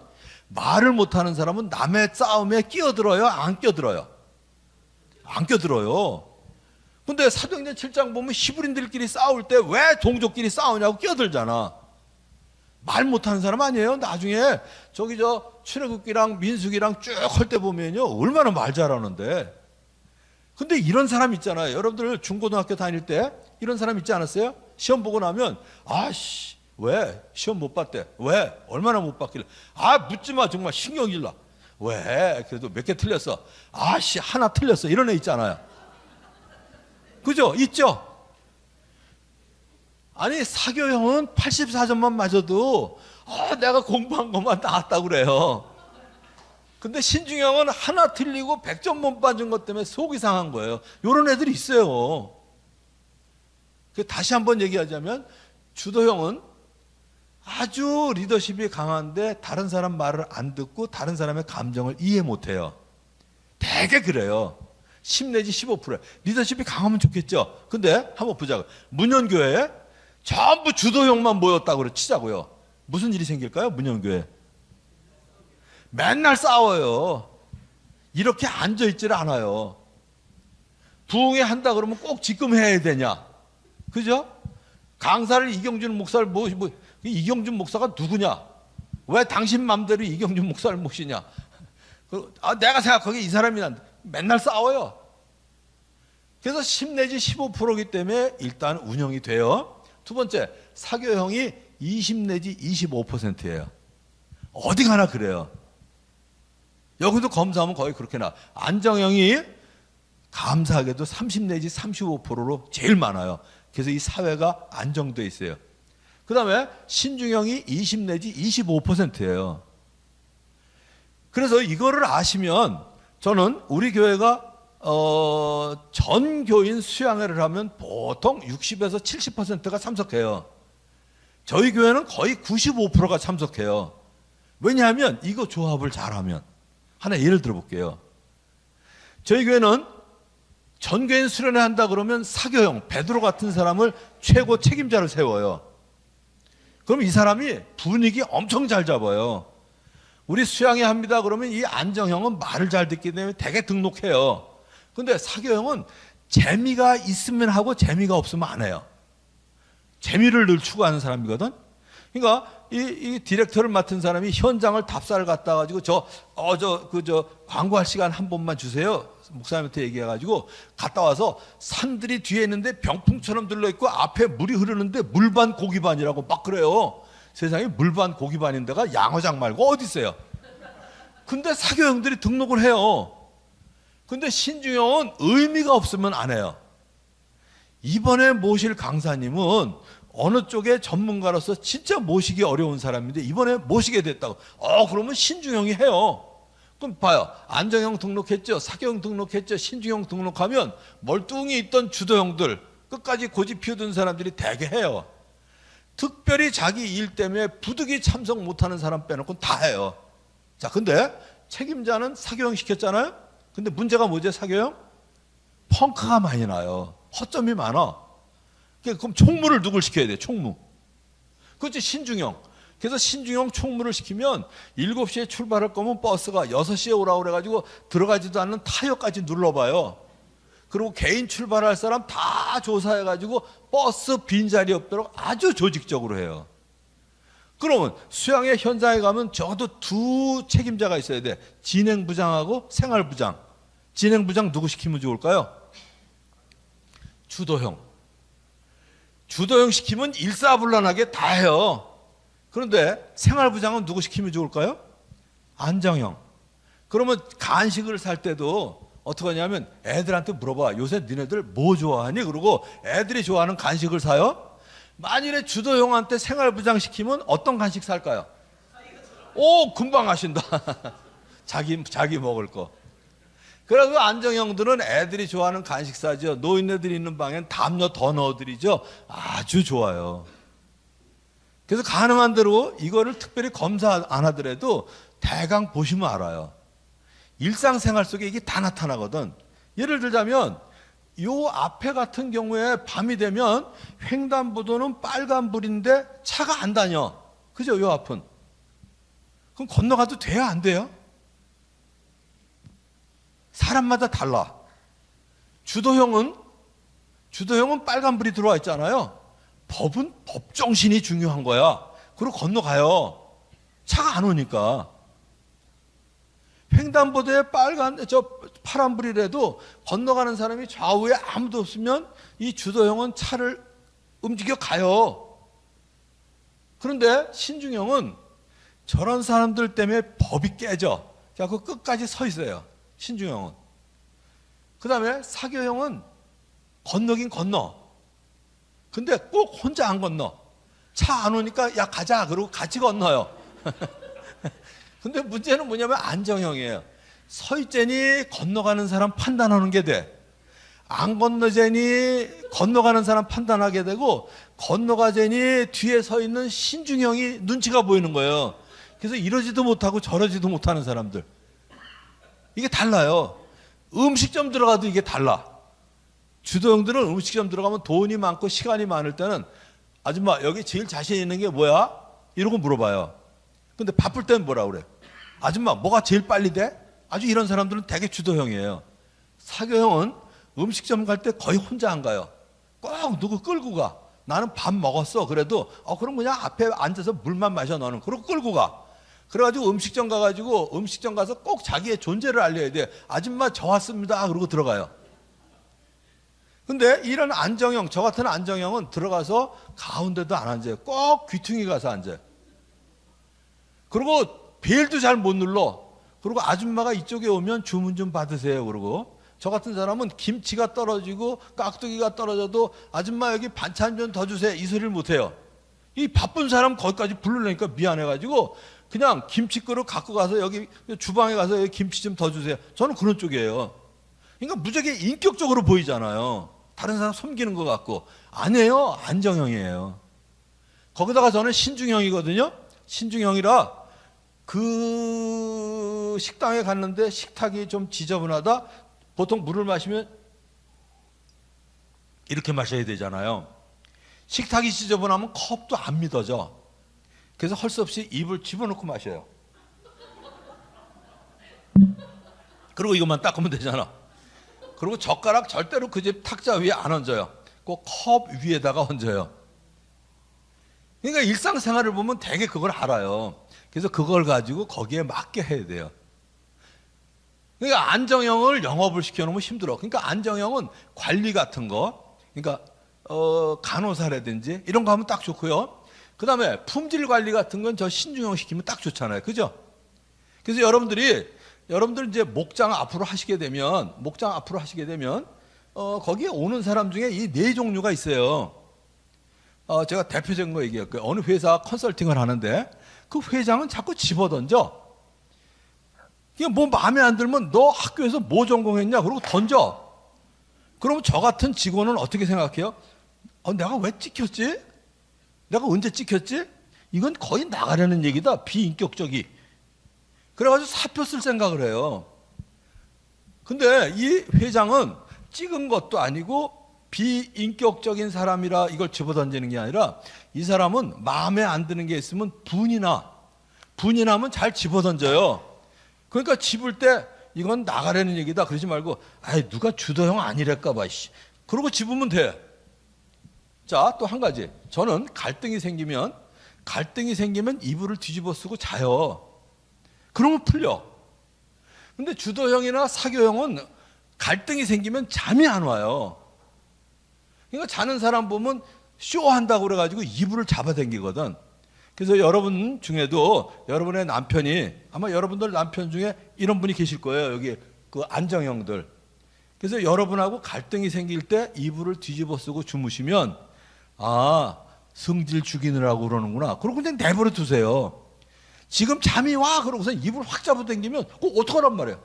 말을 못하는 사람은 남의 싸움에 끼어들어요? 안 끼어들어요? 안 끼어들어요. 근데 사도행전 7장 보면 히브리인들끼리 싸울 때 왜 동족끼리 싸우냐고 끼어들잖아. 말 못하는 사람 아니에요. 나중에 저기 출애굽기랑 민수기랑 쭉 할 때 보면요 얼마나 말 잘하는데. 근데 이런 사람 있잖아요. 여러분들 중고등학교 다닐 때 이런 사람 있지 않았어요? 시험 보고 나면 아씨 왜 시험 못 봤대? 왜 얼마나 못 봤길래? 아 묻지 마 정말 신경질 나. 왜 그래도 몇 개 틀렸어? 아씨 하나 틀렸어. 이런 애 있잖아요. 그죠? 있죠? 아니 사교형은 84점만 맞아도 내가 공부한 것만 나왔다고 그래요. 근데 신중형은 하나 틀리고 100점 못 맞은 것 때문에 속이 상한 거예요. 이런 애들이 있어요. 다시 한번 얘기하자면 주도형은 아주 리더십이 강한데 다른 사람 말을 안 듣고 다른 사람의 감정을 이해 못해요. 되게 그래요. 10 내지 15%. 리더십이 강하면 좋겠죠. 근데 한번 보자고요. 문현교회에 전부 주도형만 모였다고 그래 치자고요. 무슨 일이 생길까요? 문현교회. 맨날 싸워요. 이렇게 앉아있질 않아요. 부흥회 한다 그러면 꼭 지금 해야 되냐? 그죠? 강사를 이경준 목사를 이경준 목사가 누구냐? 왜 당신 맘대로 이경준 목사를 모시냐? 내가 생각하기에 이 사람이 맨날 싸워요. 그래서 10 내지 15%이기 때문에 일단 운영이 돼요. 두 번째, 사교형이 20 내지 25%예요. 어디 가나 그래요. 여기도 검사하면 거의 그렇게 나. 안정형이 감사하게도 30 내지 35%로 제일 많아요. 그래서 이 사회가 안정돼 있어요. 그 다음에 신중형이 20 내지 25%예요. 그래서 이거를 아시면 저는 우리 교회가 전 교인 수양회를 하면 보통 60에서 70%가 참석해요. 저희 교회는 거의 95%가 참석해요. 왜냐하면 이거 조합을 잘하면. 하나 예를 들어볼게요. 저희 교회는 전 교인 수련회 한다 그러면 사교형 베드로 같은 사람을 최고 책임자로 세워요. 그럼 이 사람이 분위기 엄청 잘 잡아요. 우리 수양회 합니다 그러면 이 안정형은 말을 잘 듣기 때문에 되게 등록해요. 근데 사교형은 재미가 있으면 하고 재미가 없으면 안 해요. 재미를 늘 추구하는 사람이거든. 그러니까 이 디렉터를 맡은 사람이 현장을 답사를 갔다 가지고 광고할 시간 한 번만 주세요. 목사님한테 얘기해가지고 갔다 와서 산들이 뒤에 있는데 병풍처럼 들러있고 앞에 물이 흐르는데 물반 고기반이라고 막 그래요. 세상에 물반 고기반인 데가 양어장 말고 어디 있어요. 근데 사교형들이 등록을 해요. 근데 신중형은 의미가 없으면 안 해요. 이번에 모실 강사님은 어느 쪽에 전문가로서 진짜 모시기 어려운 사람인데 이번에 모시게 됐다고. 그러면 신중형이 해요. 그럼 봐요. 안정형 등록했죠. 사교형 등록했죠. 신중형 등록하면 멀뚱히 있던 주도형들 끝까지 고집 피우던 사람들이 대개 해요. 특별히 자기 일 때문에 부득이 참석 못하는 사람 빼놓고 다 해요. 자, 근데 책임자는 사교형 시켰잖아요. 근데 문제가 뭐죠? 사교형? 펑크가 많이 나요. 허점이 많아. 그럼 총무를 누굴 시켜야 돼? 총무. 그렇지, 신중형. 그래서 신중형 총무를 시키면 7시에 출발할 거면 버스가 6시에 오라고 그래가지고 들어가지도 않는 타이어까지 눌러봐요. 그리고 개인 출발할 사람 다 조사해가지고 버스 빈자리 없도록 아주 조직적으로 해요. 그러면 수양회 현장에 가면 적어도 2 책임자가 있어야 돼. 진행부장하고 생활부장. 진행부장 누구 시키면 좋을까요? 주도형. 주도형 시키면 일사불란하게 다 해요. 그런데 생활부장은 누구 시키면 좋을까요? 안정형. 그러면 간식을 살 때도 어떻게 하냐면 애들한테 물어봐. 요새 니네들 뭐 좋아하니? 그러고 애들이 좋아하는 간식을 사요. 만일에 주도형한테 생활부장 시키면 어떤 간식 살까요? 오, 금방 하신다. 자기 먹을 거. 그래서 안정형들은 애들이 좋아하는 간식 사죠. 노인네들이 있는 방엔 담요 더 넣어드리죠. 아주 좋아요. 그래서 가능한 대로 이거를 특별히 검사 안 하더라도 대강 보시면 알아요. 일상생활 속에 이게 다 나타나거든. 예를 들자면 요 앞에 같은 경우에 밤이 되면 횡단보도는 빨간불인데 차가 안 다녀. 그죠? 요 앞은. 그럼 건너가도 돼요? 안 돼요? 사람마다 달라. 주도형은 빨간불이 들어와 있잖아요. 법은 법정신이 중요한 거야. 그리고 건너가요. 차가 안 오니까. 횡단보도에 파란불이라도 건너가는 사람이 좌우에 아무도 없으면 이 주도형은 차를 움직여 가요. 그런데 신중형은 저런 사람들 때문에 법이 깨져. 그 끝까지 서 있어요. 신중형은. 그 다음에 사교형은 건너긴 건너. 근데 꼭 혼자 안 건너. 차 안 오니까 야 가자 그러고 같이 건너요. 근데 문제는 뭐냐면 안정형이에요. 서 있자니 건너가는 사람 판단하는 게 돼. 안 건너자니 건너가는 사람 판단하게 되고 건너가자니 뒤에 서 있는 신중형이 눈치가 보이는 거예요. 그래서 이러지도 못하고 저러지도 못하는 사람들. 이게 달라요. 음식점 들어가도 이게 달라. 주도형들은 음식점 들어가면 돈이 많고 시간이 많을 때는 아줌마 여기 제일 자신 있는 게 뭐야? 이러고 물어봐요. 근데 바쁠 때는 뭐라 그래? 아줌마 뭐가 제일 빨리 돼? 아주 이런 사람들은 되게 주도형이에요. 사교형은 음식점 갈 때 거의 혼자 안 가요. 꼭 누구 끌고 가. 나는 밥 먹었어. 그래도 그럼 그냥 앞에 앉아서 물만 마셔 너는. 그러고 끌고 가. 그래가지고 음식점 가가지고 음식점 가서 꼭 자기의 존재를 알려야 돼. 아줌마 저 왔습니다. 그러고 들어가요. 근데 이런 안정형, 저 같은 안정형은 들어가서 가운데도 안 앉아요. 꼭 귀퉁이 가서 앉아요. 그리고 벨도 잘 못 눌러. 그리고 아줌마가 이쪽에 오면 주문 좀 받으세요. 그러고 저 같은 사람은 김치가 떨어지고 깍두기가 떨어져도 아줌마 여기 반찬 좀 더 주세요. 이 소리를 못 해요. 이 바쁜 사람 거기까지 부르려니까 미안해가지고 그냥 김치그릇 갖고 가서 여기 주방에 가서 여기 김치 좀 더 주세요. 저는 그런 쪽이에요. 그러니까 무지하게 인격적으로 보이잖아요. 다른 사람 섬기는 것 같고. 아니에요. 안정형이에요. 거기다가 저는 신중형이거든요. 신중형이라 그 식당에 갔는데 식탁이 좀 지저분하다. 보통 물을 마시면 이렇게 마셔야 되잖아요. 식탁이 지저분하면 컵도 안 믿어져. 그래서 할 수 없이 입을 집어넣고 마셔요. 그리고 이것만 닦으면 되잖아. 그리고 젓가락 절대로 그 집 탁자 위에 안 얹어요. 꼭 컵 위에다가 얹어요. 그러니까 일상생활을 보면 되게 그걸 알아요. 그래서 그걸 가지고 거기에 맞게 해야 돼요. 그러니까 안정형을 영업을 시켜놓으면 힘들어. 그러니까 안정형은 관리 같은 거, 그러니까 간호사라든지 이런 거 하면 딱 좋고요. 그 다음에 품질 관리 같은 건 저 신중형 시키면 딱 좋잖아요. 그죠? 그래서 여러분들 이제 목장 앞으로 하시게 되면 거기에 오는 사람 중에 이 4종류가 있어요. 제가 대표적인 거 얘기할게요. 어느 회사 컨설팅을 하는데 그 회장은 자꾸 집어던져. 그냥 뭐 마음에 안 들면 너 학교에서 뭐 전공했냐? 그러고 던져. 그러면 저 같은 직원은 어떻게 생각해요? 내가 왜 찍혔지? 내가 언제 찍혔지? 이건 거의 나가려는 얘기다. 비인격적이. 그래가지고 사표 쓸 생각을 해요. 근데 이 회장은 찍은 것도 아니고 비인격적인 사람이라 이걸 집어던지는 게 아니라 이 사람은 마음에 안 드는 게 있으면 분이 나면 잘 집어던져요. 그러니까 집을 때 이건 나가라는 얘기다 그러지 말고 아이 누가 주도형 아니랄까 봐 그러고 집으면 돼. 자, 또 한 가지. 저는 갈등이 생기면 이불을 뒤집어 쓰고 자요. 그러면 풀려. 근데 주도형이나 사교형은 갈등이 생기면 잠이 안 와요. 그러니까 자는 사람 보면 쇼한다고 그래가지고 이불을 잡아당기거든. 그래서 여러분 중에도 여러분의 남편이 아마 여러분들 남편 중에 이런 분이 계실 거예요. 여기 그 안정형들. 그래서 여러분하고 갈등이 생길 때 이불을 뒤집어 쓰고 주무시면 아 성질 죽이느라고 그러는구나. 그러고 그냥 내버려 두세요. 지금 잠이 와 그러고서 이불 확 잡아당기면 그거 어떡하란 말이에요.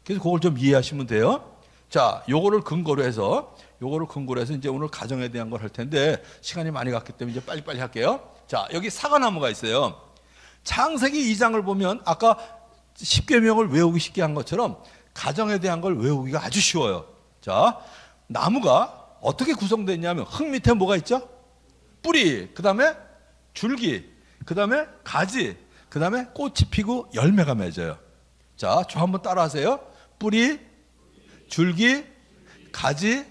그래서 그걸 좀 이해하시면 돼요. 자, 요거를 근거로 해서 이제 오늘 가정에 대한 걸 할 텐데 시간이 많이 갔기 때문에 이제 빨리빨리 할게요. 자, 여기 사과나무가 있어요. 창세기 2장을 보면 아까 10계명을 외우기 쉽게 한 것처럼 가정에 대한 걸 외우기가 아주 쉬워요. 자, 나무가 어떻게 구성되냐면 흙 밑에 뭐가 있죠? 뿌리, 그 다음에 줄기, 그 다음에 가지, 그 다음에 꽃이 피고 열매가 맺어요. 자, 저 한번 따라하세요. 뿌리, 줄기, 가지,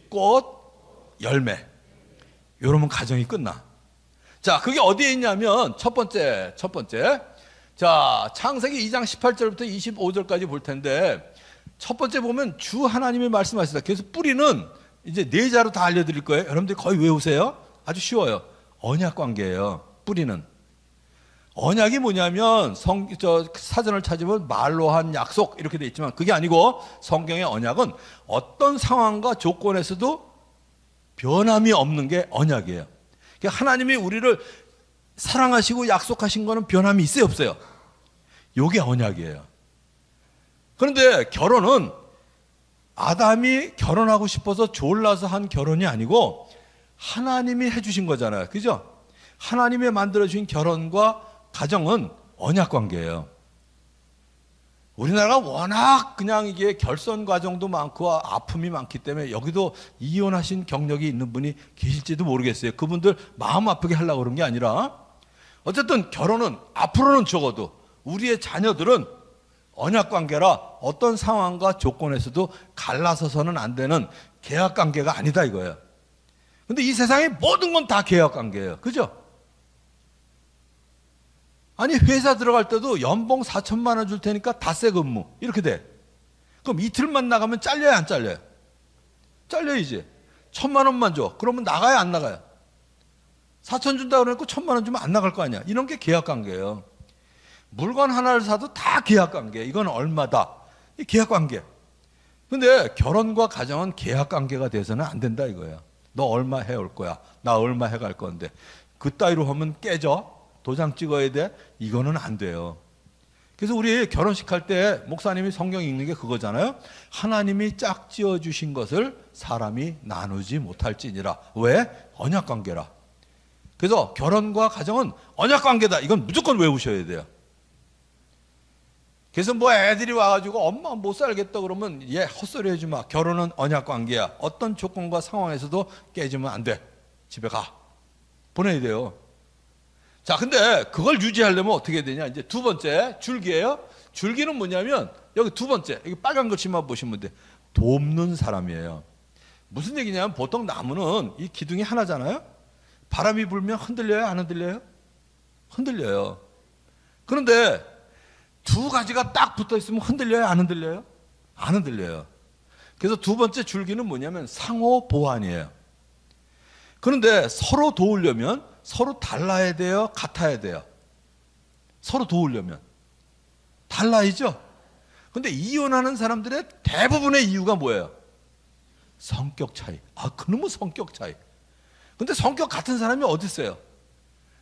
꽃, 열매. 이러면 가정이 끝나. 자, 그게 어디에 있냐면 첫 번째. 자, 창세기 2장 18절부터 25절까지 볼 텐데 첫 번째 보면 주 하나님이 말씀하시다. 그래서 뿌리는 이제 네 자로 다 알려드릴 거예요. 여러분들 거의 외우세요. 아주 쉬워요. 언약 관계예요. 뿌리는. 언약이 뭐냐면 사전을 찾으면 말로 한 약속 이렇게 돼 있지만 그게 아니고 성경의 언약은 어떤 상황과 조건에서도 변함이 없는 게 언약이에요. 그러니까 하나님이 우리를 사랑하시고 약속하신 거는 변함이 있어요, 없어요? 이게 언약이에요. 그런데 결혼은 아담이 결혼하고 싶어서 졸라서 한 결혼이 아니고 하나님이 해주신 거잖아요. 그죠? 하나님이 만들어주신 결혼과 가정은 언약 관계예요. 우리나라가 워낙 그냥 이게 결선 과정도 많고 아픔이 많기 때문에 여기도 이혼하신 경력이 있는 분이 계실지도 모르겠어요. 그분들 마음 아프게 하려고 그런 게 아니라 어쨌든 결혼은 앞으로는 적어도 우리의 자녀들은 언약 관계라 어떤 상황과 조건에서도 갈라서서는 안 되는 계약 관계가 아니다 이거예요. 근데 이 세상의 모든 건 다 계약 관계예요. 그죠? 아니 회사 들어갈 때도 연봉 4천만 원 줄 테니까 닷새 근무 이렇게 돼. 그럼 이틀만 나가면 잘려요 안 잘려요? 잘려야지. 1,000만 원만 줘. 그러면 나가요 안 나가요? 4천 준다 그러니까 1,000만 원 주면 안 나갈 거 아니야. 이런 게 계약 관계예요. 물건 하나를 사도 다 계약 관계. 이건 얼마다. 이 계약 관계. 근데 결혼과 가정은 계약 관계가 돼서는 안 된다 이거예요. 너 얼마 해올 거야. 나 얼마 해갈 건데. 그 따위로 하면 깨져. 도장 찍어야 돼? 이거는 안 돼요. 그래서 우리 결혼식 할 때 목사님이 성경 읽는 게 그거잖아요. 하나님이 짝지어 주신 것을 사람이 나누지 못할지니라. 왜? 언약 관계라. 그래서 결혼과 가정은 언약 관계다. 이건 무조건 외우셔야 돼요. 그래서 뭐 애들이 와가지고 엄마 못 살겠다 그러면 얘 헛소리 하지 마. 결혼은 언약 관계야. 어떤 조건과 상황에서도 깨지면 안 돼. 집에 가. 보내야 돼요. 자, 근데 그걸 유지하려면 어떻게 해야 되냐? 이제 두 번째, 줄기예요. 줄기는 뭐냐면 여기 두 번째, 여기 빨간 글씨만 보시면 돼. 돕는 사람이에요. 무슨 얘기냐면 보통 나무는 이 기둥이 하나잖아요. 바람이 불면 흔들려요, 안 흔들려요? 흔들려요. 그런데 두 가지가 딱 붙어 있으면 흔들려요, 안 흔들려요? 안 흔들려요. 그래서 두 번째 줄기는 뭐냐면 상호 보완이에요. 그런데 서로 도우려면 서로 달라야 돼요? 같아야 돼요? 서로 도우려면 달라야죠. 근데 이혼하는 사람들의 대부분의 이유가 뭐예요? 성격 차이. 그놈의 성격 차이. 근데 성격 같은 사람이 어디 있어요?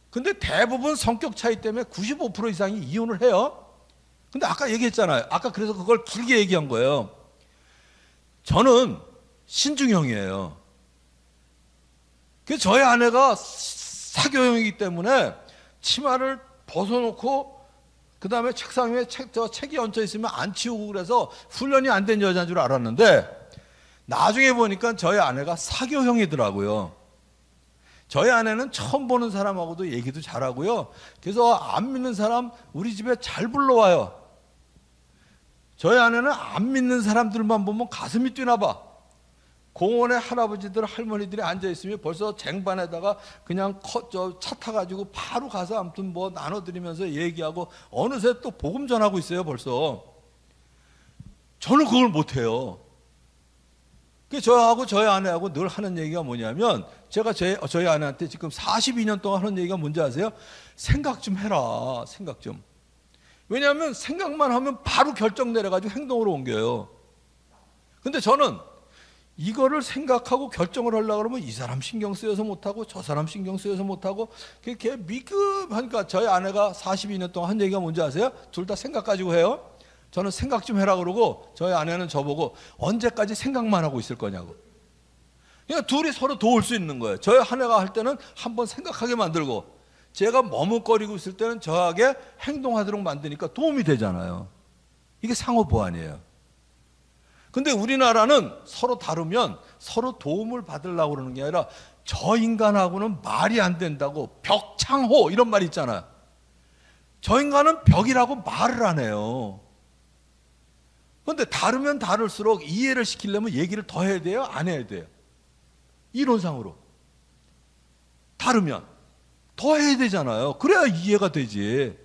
근데 대부분 성격 차이 때문에 95% 이상이 이혼을 해요. 근데 아까 얘기했잖아요. 아까 그래서 그걸 길게 얘기한 거예요. 저는 신중형이에요. 그래서 저희 아내가 사교형이기 때문에 치마를 벗어놓고 그 다음에 책상 위에 책이 얹혀 있으면 안 치우고 그래서 훈련이 안 된 여자인 줄 알았는데 나중에 보니까 저희 아내가 사교형이더라고요. 저희 아내는 처음 보는 사람하고도 얘기도 잘하고요. 그래서 안 믿는 사람 우리 집에 잘 불러와요. 저희 아내는 안 믿는 사람들만 보면 가슴이 뛰나 봐. 공원에 할아버지들 할머니들이 앉아있으면 벌써 쟁반에다가 그냥 차 타가지고 바로 가서 아무튼 뭐 나눠드리면서 얘기하고 어느새 또 복음 전하고 있어요 벌써. 저는 그걸 못해요. 저하고 저희 아내하고 늘 하는 얘기가 뭐냐면, 제가 저희 아내한테 지금 42년 동안 하는 얘기가 뭔지 아세요? 생각 좀 해라, 생각 좀. 왜냐하면 생각만 하면 바로 결정 내려가지고 행동으로 옮겨요. 근데 저는 이거를 생각하고 결정을 하려고 그러면 이 사람 신경 쓰여서 못하고 저 사람 신경 쓰여서 못하고, 그게 미흡하니까 저희 아내가 42년 동안 한 얘기가 뭔지 아세요? 둘 다 생각 가지고 해요. 저는 생각 좀 해라 그러고 저희 아내는 저보고 언제까지 생각만 하고 있을 거냐고. 그러니까 둘이 서로 도울 수 있는 거예요. 저희 아내가 할 때는 한번 생각하게 만들고, 제가 머뭇거리고 있을 때는 저하게 행동하도록 만드니까 도움이 되잖아요. 이게 상호 보완이에요. 근데 우리나라는 서로 다르면 서로 도움을 받으려고 그러는 게 아니라 저 인간하고는 말이 안 된다고 벽창호 이런 말 있잖아요. 저 인간은 벽이라고 말을 안 해요. 그런데 다르면 다를수록 이해를 시키려면 얘기를 더 해야 돼요? 안 해야 돼요? 이론상으로 다르면 더 해야 되잖아요. 그래야 이해가 되지.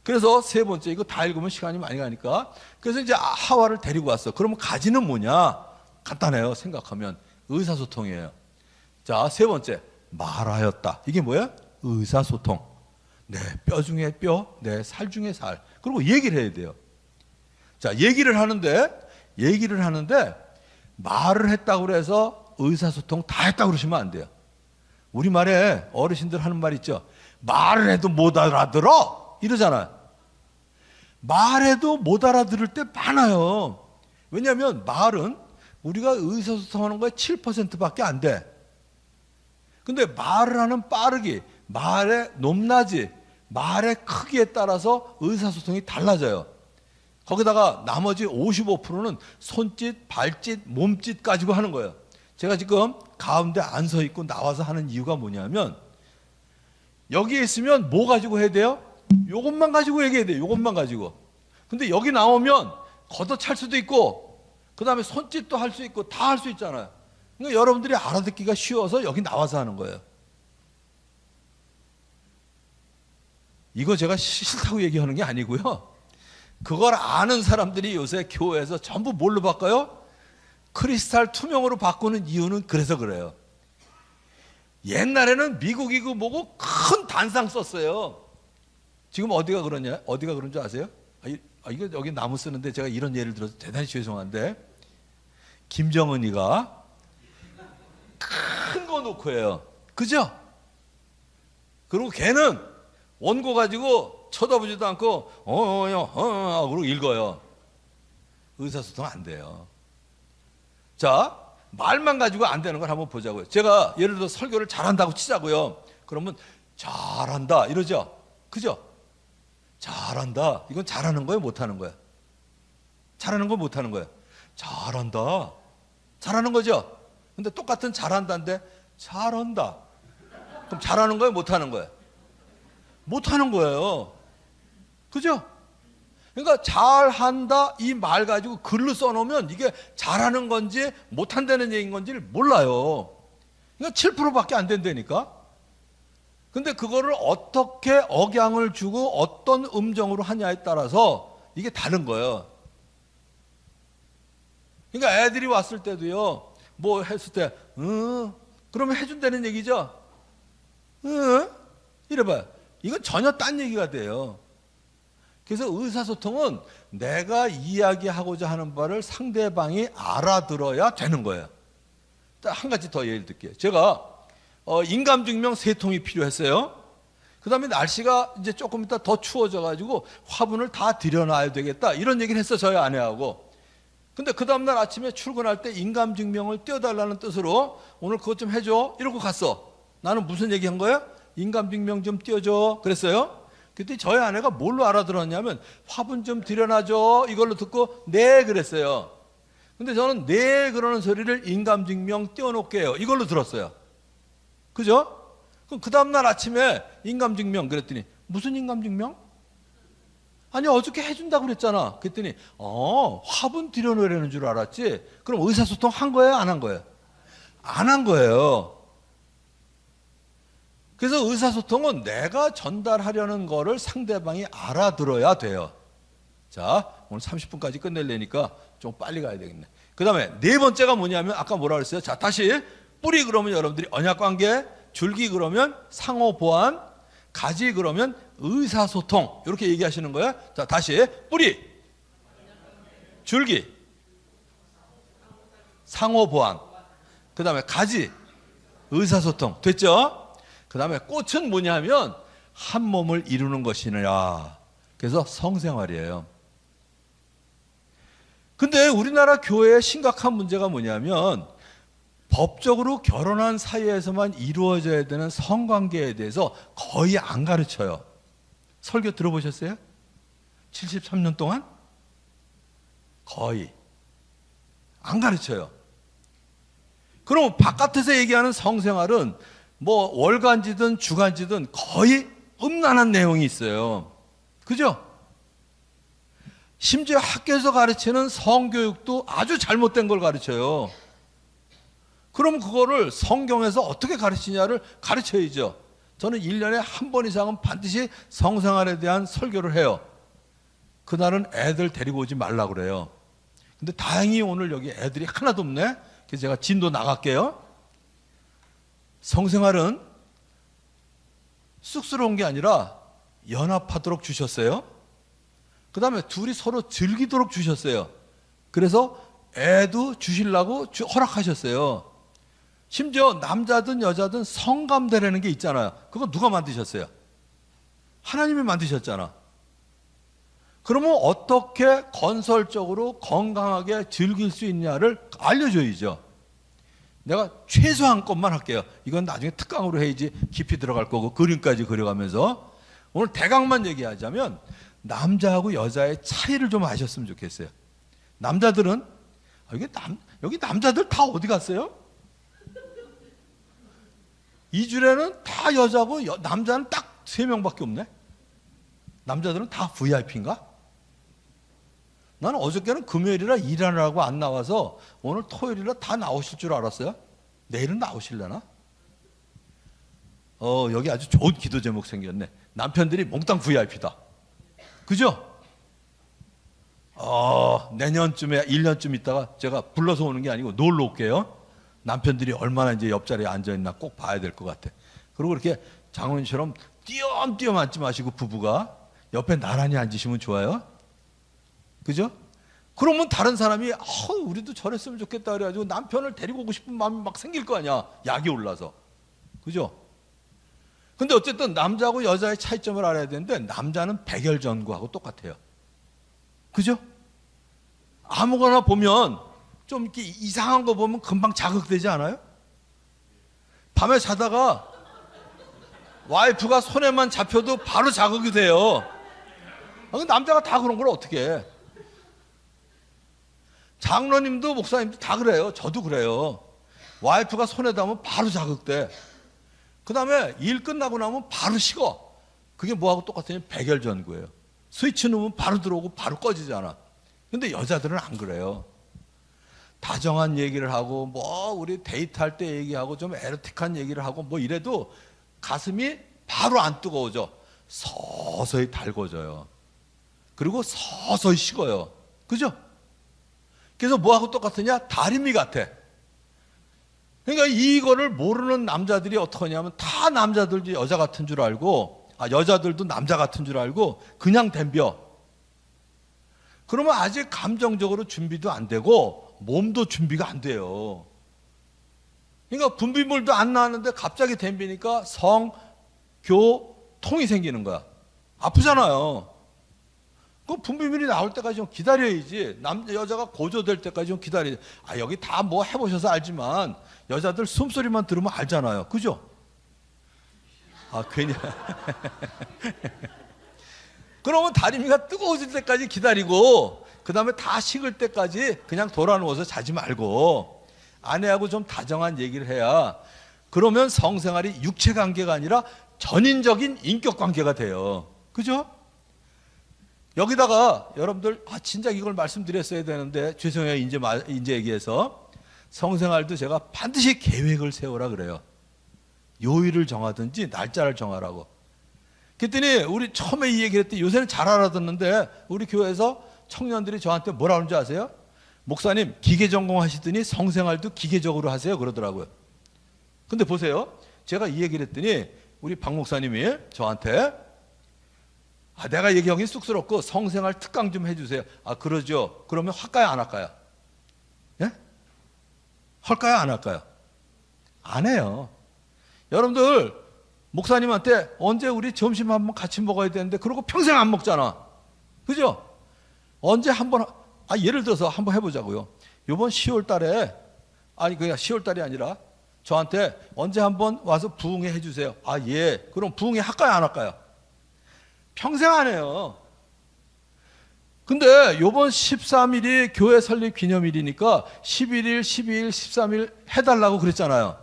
그래서 세 번째, 이거 다 읽으면 시간이 많이 가니까, 그래서 이제 하와를 데리고 왔어. 그러면 가지는 뭐냐? 간단해요. 생각하면 의사소통이에요. 자, 세 번째, 말하였다. 이게 뭐야? 의사소통. 내 뼈 중에 뼈, 내 살 중에 살. 그리고 얘기를 해야 돼요. 자, 얘기를 하는데 말을 했다고 해서 의사소통 다 했다고 그러시면 안 돼요. 우리말에 어르신들 하는 말 있죠. 말을 해도 못 알아들어 이러잖아요. 말해도 못 알아들을 때 많아요. 왜냐하면 말은 우리가 의사소통하는 거에 7%밖에 안 돼. 근데 말을 하는 빠르기, 말의 높낮이, 말의 크기에 따라서 의사소통이 달라져요. 거기다가 나머지 55%는 손짓, 발짓, 몸짓 가지고 하는 거예요. 제가 지금 가운데 안 서 있고 나와서 하는 이유가 뭐냐면, 여기에 있으면 뭐 가지고 해야 돼요? 요것만 가지고 얘기해야 돼요. 요것만 가지고. 근데 여기 나오면 걷어찰 수도 있고, 그 다음에 손짓도 할 수 있고 다 할 수 있잖아요. 그러니까 여러분들이 알아듣기가 쉬워서 여기 나와서 하는 거예요. 이거 제가 싫다고 얘기하는 게 아니고요. 그걸 아는 사람들이 요새 교회에서 전부 뭘로 바꿔요? 크리스탈 투명으로 바꾸는 이유는 그래서 그래요. 옛날에는 미국이고 뭐고 큰 단상 썼어요. 지금 어디가 그러냐? 어디가 그런 줄 아세요? 이거 여기 나무 쓰는데 제가 이런 예를 들어서 대단히 죄송한데, 김정은이가 큰 거 놓고 해요. 그죠? 그리고 걔는 원고 가지고 쳐다보지도 않고 그러고 읽어요. 의사소통 안 돼요. 자, 말만 가지고 안 되는 걸 한번 보자고요. 제가 예를 들어 설교를 잘한다고 치자고요. 그러면 잘한다 이러죠. 그죠? 잘한다. 이건 잘하는 거예요, 못하는 거예요? 잘하는 거 못하는 거예요? 잘한다. 잘하는 거죠? 근데 똑같은 잘한다인데 잘한다. 그럼 잘하는 거예요, 못하는 거예요? 못하는 거예요. 그죠? 그러니까 잘한다 이 말 가지고 글로 써놓으면 이게 잘하는 건지 못한다는 얘기인 건지를 몰라요. 그러니까 7%밖에 안 된다니까. 근데 그거를 어떻게 억양을 주고 어떤 음정으로 하냐에 따라서 이게 다른 거예요. 그러니까 애들이 왔을 때도요, 뭐 했을 때 그러면 해준다는 얘기죠. 이래봐요. 이건 전혀 딴 얘기가 돼요. 그래서 의사소통은 내가 이야기하고자 하는 바를 상대방이 알아들어야 되는 거예요. 한 가지 더 예를 들게요. 제가 인감증명 3통이 필요했어요. 그 다음에 날씨가 이제 조금 있다 더 추워져가지고 화분을 다 들여놔야 되겠다 이런 얘기를 했어, 저희 아내하고. 근데 그 다음날 아침에 출근할 때 인감증명을 띄워달라는 뜻으로 오늘 그것 좀 해줘 이러고 갔어. 나는 무슨 얘기한 거예요? 인감증명 좀 띄워줘 그랬어요. 그때 저희 아내가 뭘로 알아들었냐면 화분 좀 들여놔줘 이걸로 듣고 네 그랬어요. 근데 저는 네 그러는 소리를 인감증명 띄워놓게요. 이걸로 들었어요. 그죠? 그럼 그 다음날 아침에 인감증명 그랬더니 무슨 인감증명? 아니 어저께 해준다고 그랬잖아. 그랬더니 화분 들여놓으려는 줄 알았지. 그럼 의사소통 한 거예요? 안 한 거예요? 안 한 거예요. 그래서 의사소통은 내가 전달하려는 거를 상대방이 알아들어야 돼요. 자, 오늘 30분까지 끝낼래니까 좀 빨리 가야 되겠네. 그 다음에 네 번째가 뭐냐면 아까 뭐라 그랬어요? 자, 다시 뿌리 그러면 여러분들이 언약관계, 줄기 그러면 상호보완, 가지 그러면 의사소통 이렇게 얘기하시는 거예요. 자, 다시 뿌리, 줄기, 상호보완, 그 다음에 가지, 의사소통 됐죠? 그 다음에 꽃은 뭐냐면 한 몸을 이루는 것이느냐. 그래서 성생활이에요. 근데 우리나라 교회의 심각한 문제가 뭐냐면 법적으로 결혼한 사이에서만 이루어져야 되는 성관계에 대해서 거의 안 가르쳐요. 설교 들어보셨어요? 73년 동안? 거의 안 가르쳐요. 그럼 바깥에서 얘기하는 성생활은 뭐 월간지든 주간지든 거의 음란한 내용이 있어요. 그죠? 심지어 학교에서 가르치는 성교육도 아주 잘못된 걸 가르쳐요. 그럼 그거를 성경에서 어떻게 가르치냐를 가르쳐야죠. 저는 1년에 한 번 이상은 반드시 성생활에 대한 설교를 해요. 그날은 애들 데리고 오지 말라고 그래요. 근데 다행히 오늘 여기 애들이 하나도 없네. 그래서 제가 진도 나갈게요. 성생활은 쑥스러운 게 아니라 연합하도록 주셨어요. 그 다음에 둘이 서로 즐기도록 주셨어요. 그래서 애도 주시려고 허락하셨어요. 심지어 남자든 여자든 성감대라는 게 있잖아요. 그거 누가 만드셨어요? 하나님이 만드셨잖아. 그러면 어떻게 건설적으로 건강하게 즐길 수 있냐를 알려줘야죠. 내가 최소한 것만 할게요. 이건 나중에 특강으로 해야지 깊이 들어갈 거고 그림까지 그려가면서 오늘 대강만 얘기하자면 남자하고 여자의 차이를 좀 아셨으면 좋겠어요. 남자들은 여기 남자들 다 어디 갔어요? 이 줄에는 다 여자고 남자는 딱 3명밖에 없네. 남자들은 다 VIP인가? 나는 어저께는 금요일이라 일하느라고 안 나와서 오늘 토요일이라 다 나오실 줄 알았어요. 내일은 나오실려나? 여기 아주 좋은 기도 제목 생겼네. 남편들이 몽땅 VIP다. 그죠? 내년쯤에 1년쯤 있다가 제가 불러서 오는 게 아니고 놀러 올게요. 남편들이 얼마나 이제 옆자리에 앉아있나 꼭 봐야 될 것 같아. 그리고 이렇게 장모님처럼 띄엄띄엄 앉지 마시고 부부가 옆에 나란히 앉으시면 좋아요. 그죠? 그러면 다른 사람이 우리도 저랬으면 좋겠다 그래가지고 남편을 데리고 오고 싶은 마음이 막 생길 거 아니야. 약이 올라서. 그죠? 근데 어쨌든 남자하고 여자의 차이점을 알아야 되는데 남자는 백열전구하고 똑같아요. 그죠? 아무거나 보면 좀 이렇게 이상한 거 보면 금방 자극되지 않아요? 밤에 자다가 와이프가 손에만 잡혀도 바로 자극이 돼요. 남자가 다 그런 걸 어떻게 해? 장로님도 목사님도 다 그래요. 저도 그래요. 와이프가 손에 닿으면 바로 자극돼. 그 다음에 일 끝나고 나면 바로 식어. 그게 뭐하고 똑같으냐? 백열전구예요. 스위치 누르면 바로 들어오고 바로 꺼지잖아. 근데 여자들은 안 그래요. 다정한 얘기를 하고 우리 데이트할 때 얘기하고 좀 에로틱한 얘기를 하고 이래도 가슴이 바로 안 뜨거워져. 서서히 달궈져요. 그리고 서서히 식어요. 그죠? 그래서 뭐하고 똑같으냐? 다리미 같아. 그러니까 이거를 모르는 남자들이 어떻게 하냐면 다 남자들도 여자 같은 줄 알고 여자들도 남자 같은 줄 알고 그냥 덤벼. 그러면 아직 감정적으로 준비도 안 되고 몸도 준비가 안 돼요. 그러니까 분비물도 안 나왔는데 갑자기 덤비니까 성교통이 생기는 거야. 아프잖아요. 그 분비물이 나올 때까지 좀 기다려야지. 여자가 고조될 때까지 좀 기다려야지. 여기 다 뭐 해보셔서 알지만 여자들 숨소리만 들으면 알잖아요. 그죠? 괜히. 그러면 다리미가 뜨거워질 때까지 기다리고 그 다음에 다 식을 때까지 그냥 돌아 누워서 자지 말고 아내하고 좀 다정한 얘기를 해야, 그러면 성생활이 육체 관계가 아니라 전인적인 인격 관계가 돼요. 그죠? 여기다가 여러분들 진짜 이걸 말씀드렸어야 되는데 죄송해요. 이제 얘기해서 성생활도 제가 반드시 계획을 세우라 그래요. 요일을 정하든지 날짜를 정하라고. 그랬더니 우리 처음에 이 얘기를 했더니 요새는 잘 알아듣는데 우리 교회에서 청년들이 저한테 뭐라 그러는지 아세요? 목사님 기계 전공하시더니 성생활도 기계적으로 하세요 그러더라고요. 근데 보세요. 제가 이 얘기를 했더니 우리 박 목사님이 저한테 내가 얘기하기 쑥스럽고 성생활 특강 좀 해주세요. 그러죠. 그러면 할까요 안 할까요? 예? 할까요 안 할까요? 안 해요. 여러분들 목사님한테 언제 우리 점심 한번 같이 먹어야 되는데 그러고 평생 안 먹잖아. 그죠? 언제 한번 예를 들어서 한번 해보자고요. 이번 10월 달에 그냥 10월 달이 아니라 저한테 언제 한번 와서 부흥회 해주세요. 예. 그럼 부흥회 할까요 안 할까요? 평생 안 해요. 근데 요번 13일이 교회 설립 기념일이니까 11일, 12일, 13일 해달라고 그랬잖아요.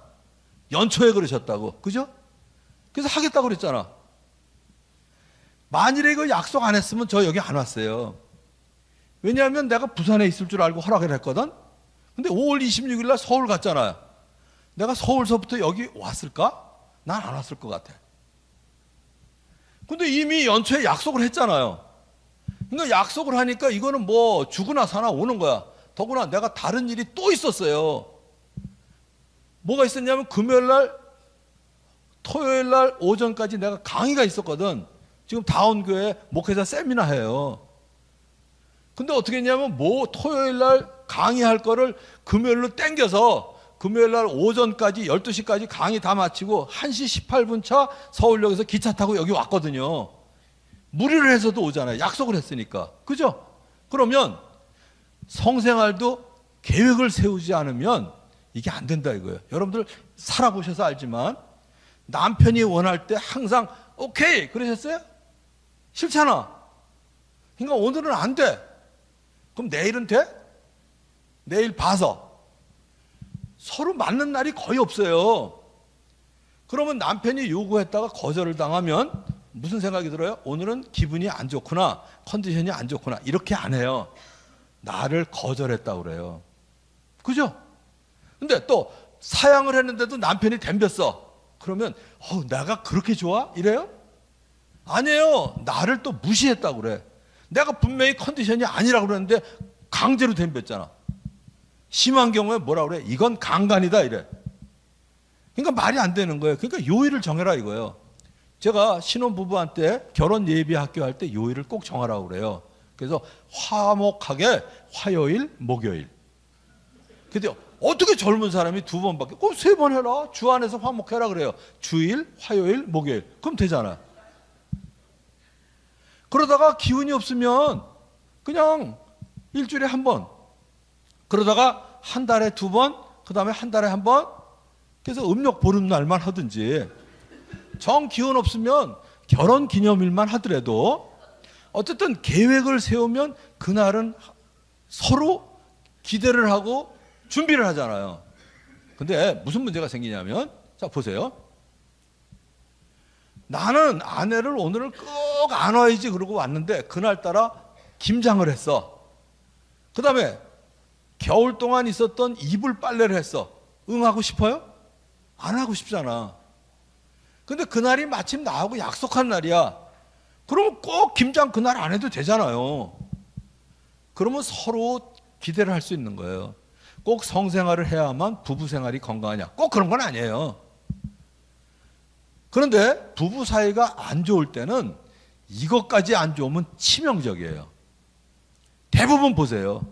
연초에 그러셨다고. 그죠? 그래서 하겠다고 그랬잖아. 만일에 이거 약속 안 했으면 저 여기 안 왔어요. 왜냐하면 내가 부산에 있을 줄 알고 허락을 했거든. 근데 5월 26일 날 서울 갔잖아요. 내가 서울서부터 여기 왔을까? 난 안 왔을 것 같아. 근데 이미 연초에 약속을 했잖아요. 그러니까 약속을 하니까 이거는 뭐 죽으나 사나 오는 거야. 더구나 내가 다른 일이 또 있었어요. 뭐가 있었냐면 금요일 날, 토요일 날 오전까지 내가 강의가 있었거든. 지금 다운교회 목회자 세미나 해요. 근데 어떻게 했냐면 토요일 날 강의할 거를 금요일로 땡겨서 금요일 날 오전까지 12시까지 강의 다 마치고 1시 18분 차 서울역에서 기차 타고 여기 왔거든요. 무리를 해서도 오잖아요. 약속을 했으니까. 그죠? 그러면 성생활도 계획을 세우지 않으면 이게 안 된다 이거예요. 여러분들 살아보셔서 알지만 남편이 원할 때 항상 오케이 그러셨어요? 싫잖아. 그러니까 오늘은 안 돼. 그럼 내일은 돼? 내일 봐서. 서로 맞는 날이 거의 없어요. 그러면 남편이 요구했다가 거절을 당하면 무슨 생각이 들어요? 오늘은 기분이 안 좋구나, 컨디션이 안 좋구나, 이렇게 안 해요. 나를 거절했다고 그래요. 그죠? 근데 또 사양을 했는데도 남편이 덤볐어. 그러면 내가 그렇게 좋아? 이래요? 아니에요. 나를 또 무시했다고 그래. 내가 분명히 컨디션이 아니라고 그랬는데 강제로 덤볐잖아. 심한 경우에 뭐라 그래? 이건 강간이다 이래. 그러니까 말이 안 되는 거예요. 그러니까 요일을 정해라 이거예요. 제가 신혼부부한테 결혼 예비 학교 할 때 요일을 꼭 정하라고 그래요. 그래서 화목하게 화요일, 목요일. 근데 어떻게 젊은 사람이 2번밖에? 그럼 3번 해라. 주 안에서 화목해라 그래요. 주일, 화요일, 목요일. 그럼 되잖아. 그러다가 기운이 없으면 그냥 일주일에 1번. 그러다가 한 달에 2번, 그 다음에 한 달에 1번. 그래서 음력 보름날만 하든지. 정 기운 없으면 결혼 기념일만 하더라도 어쨌든 계획을 세우면 그날은 서로 기대를 하고 준비를 하잖아요. 근데 무슨 문제가 생기냐면, 자 보세요. 나는 아내를 오늘은 꼭 안아야지 그러고 왔는데 그날따라 김장을 했어. 그 다음에 겨울 동안 있었던 이불 빨래를 했어. 응하고 싶어요? 안 하고 싶잖아. 근데 그날이 마침 나하고 약속한 날이야. 그러면 꼭 김장 그날 안 해도 되잖아요. 그러면 서로 기대를 할 수 있는 거예요. 꼭 성생활을 해야만 부부 생활이 건강하냐? 꼭 그런 건 아니에요. 그런데 부부 사이가 안 좋을 때는 이것까지 안 좋으면 치명적이에요. 대부분 보세요.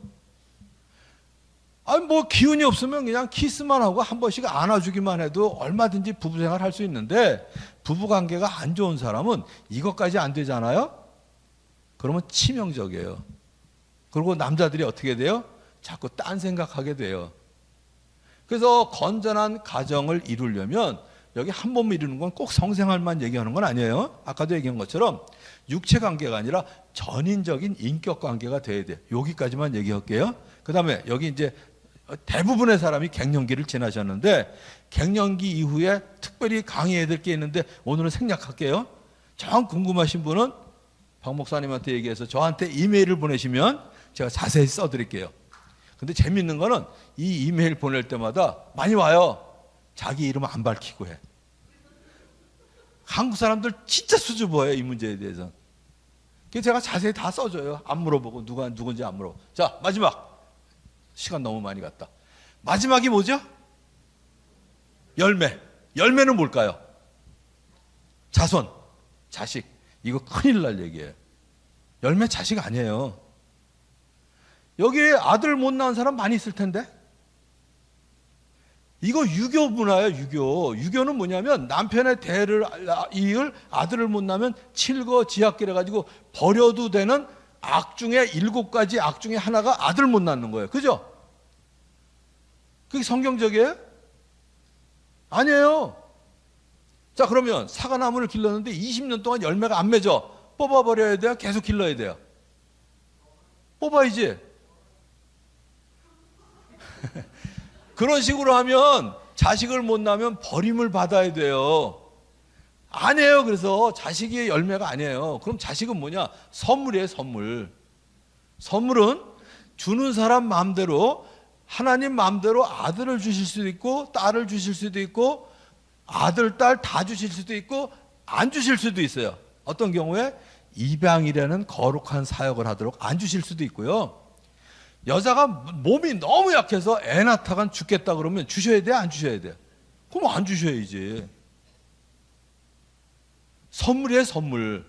뭐 기운이 없으면 그냥 키스만 하고 한 번씩 안아주기만 해도 얼마든지 부부 생활 할 수 있는데 부부 관계가 안 좋은 사람은 이것까지 안 되잖아요? 그러면 치명적이에요. 그리고 남자들이 어떻게 돼요? 자꾸 딴 생각하게 돼요. 그래서 건전한 가정을 이루려면 여기 한 몸을 이루는 건 꼭 성생활만 얘기하는 건 아니에요. 아까도 얘기한 것처럼 육체 관계가 아니라 전인적인 인격 관계가 돼야 돼요. 여기까지만 얘기할게요. 그 다음에 여기 이제 대부분의 사람이 갱년기를 지나셨는데 갱년기 이후에 특별히 강의해야 될 게 있는데 오늘은 생략할게요. 정 궁금하신 분은 박 목사님한테 얘기해서 저한테 이메일을 보내시면 제가 자세히 써드릴게요. 근데 재밌는 거는 이 이메일 보낼 때마다 많이 와요. 자기 이름 안 밝히고 해. 한국 사람들 진짜 수줍어해요, 이 문제에 대해서. 그래서 제가 자세히 다 써줘요. 안 물어보고 누군지 안 물어보고. 자, 마지막. 시간 너무 많이 갔다. 마지막이 뭐죠? 열매. 열매는 뭘까요? 자손, 자식. 이거 큰일 날 얘기예요. 열매 자식 아니에요. 여기에 아들 못 낳은 사람 많이 있을 텐데. 이거 유교 문화예요, 유교. 유교는 뭐냐면 남편의 대를 이을 아들을 못 낳으면 칠거지약기를 가지고 버려도 되는 악 중에 7가지 악 중에 하나가 아들 못 낳는 거예요. 그죠? 그게 성경적이에요? 아니에요. 자, 그러면 사과나무를 길렀는데 20년 동안 열매가 안 맺어. 뽑아버려야 돼요? 계속 길러야 돼요? 뽑아야지. 그런 식으로 하면 자식을 못 낳으면 버림을 받아야 돼요. 아니에요. 그래서 자식이 열매가 아니에요. 그럼 자식은 뭐냐? 선물이에요, 선물. 선물은 주는 사람 마음대로, 하나님 마음대로 아들을 주실 수도 있고 딸을 주실 수도 있고 아들, 딸 다 주실 수도 있고 안 주실 수도 있어요. 어떤 경우에 입양이라는 거룩한 사역을 하도록 안 주실 수도 있고요. 여자가 몸이 너무 약해서 애 낳다간 죽겠다 그러면 주셔야 돼요? 안 주셔야 돼요? 그럼 안 주셔야지. 선물이에요, 선물.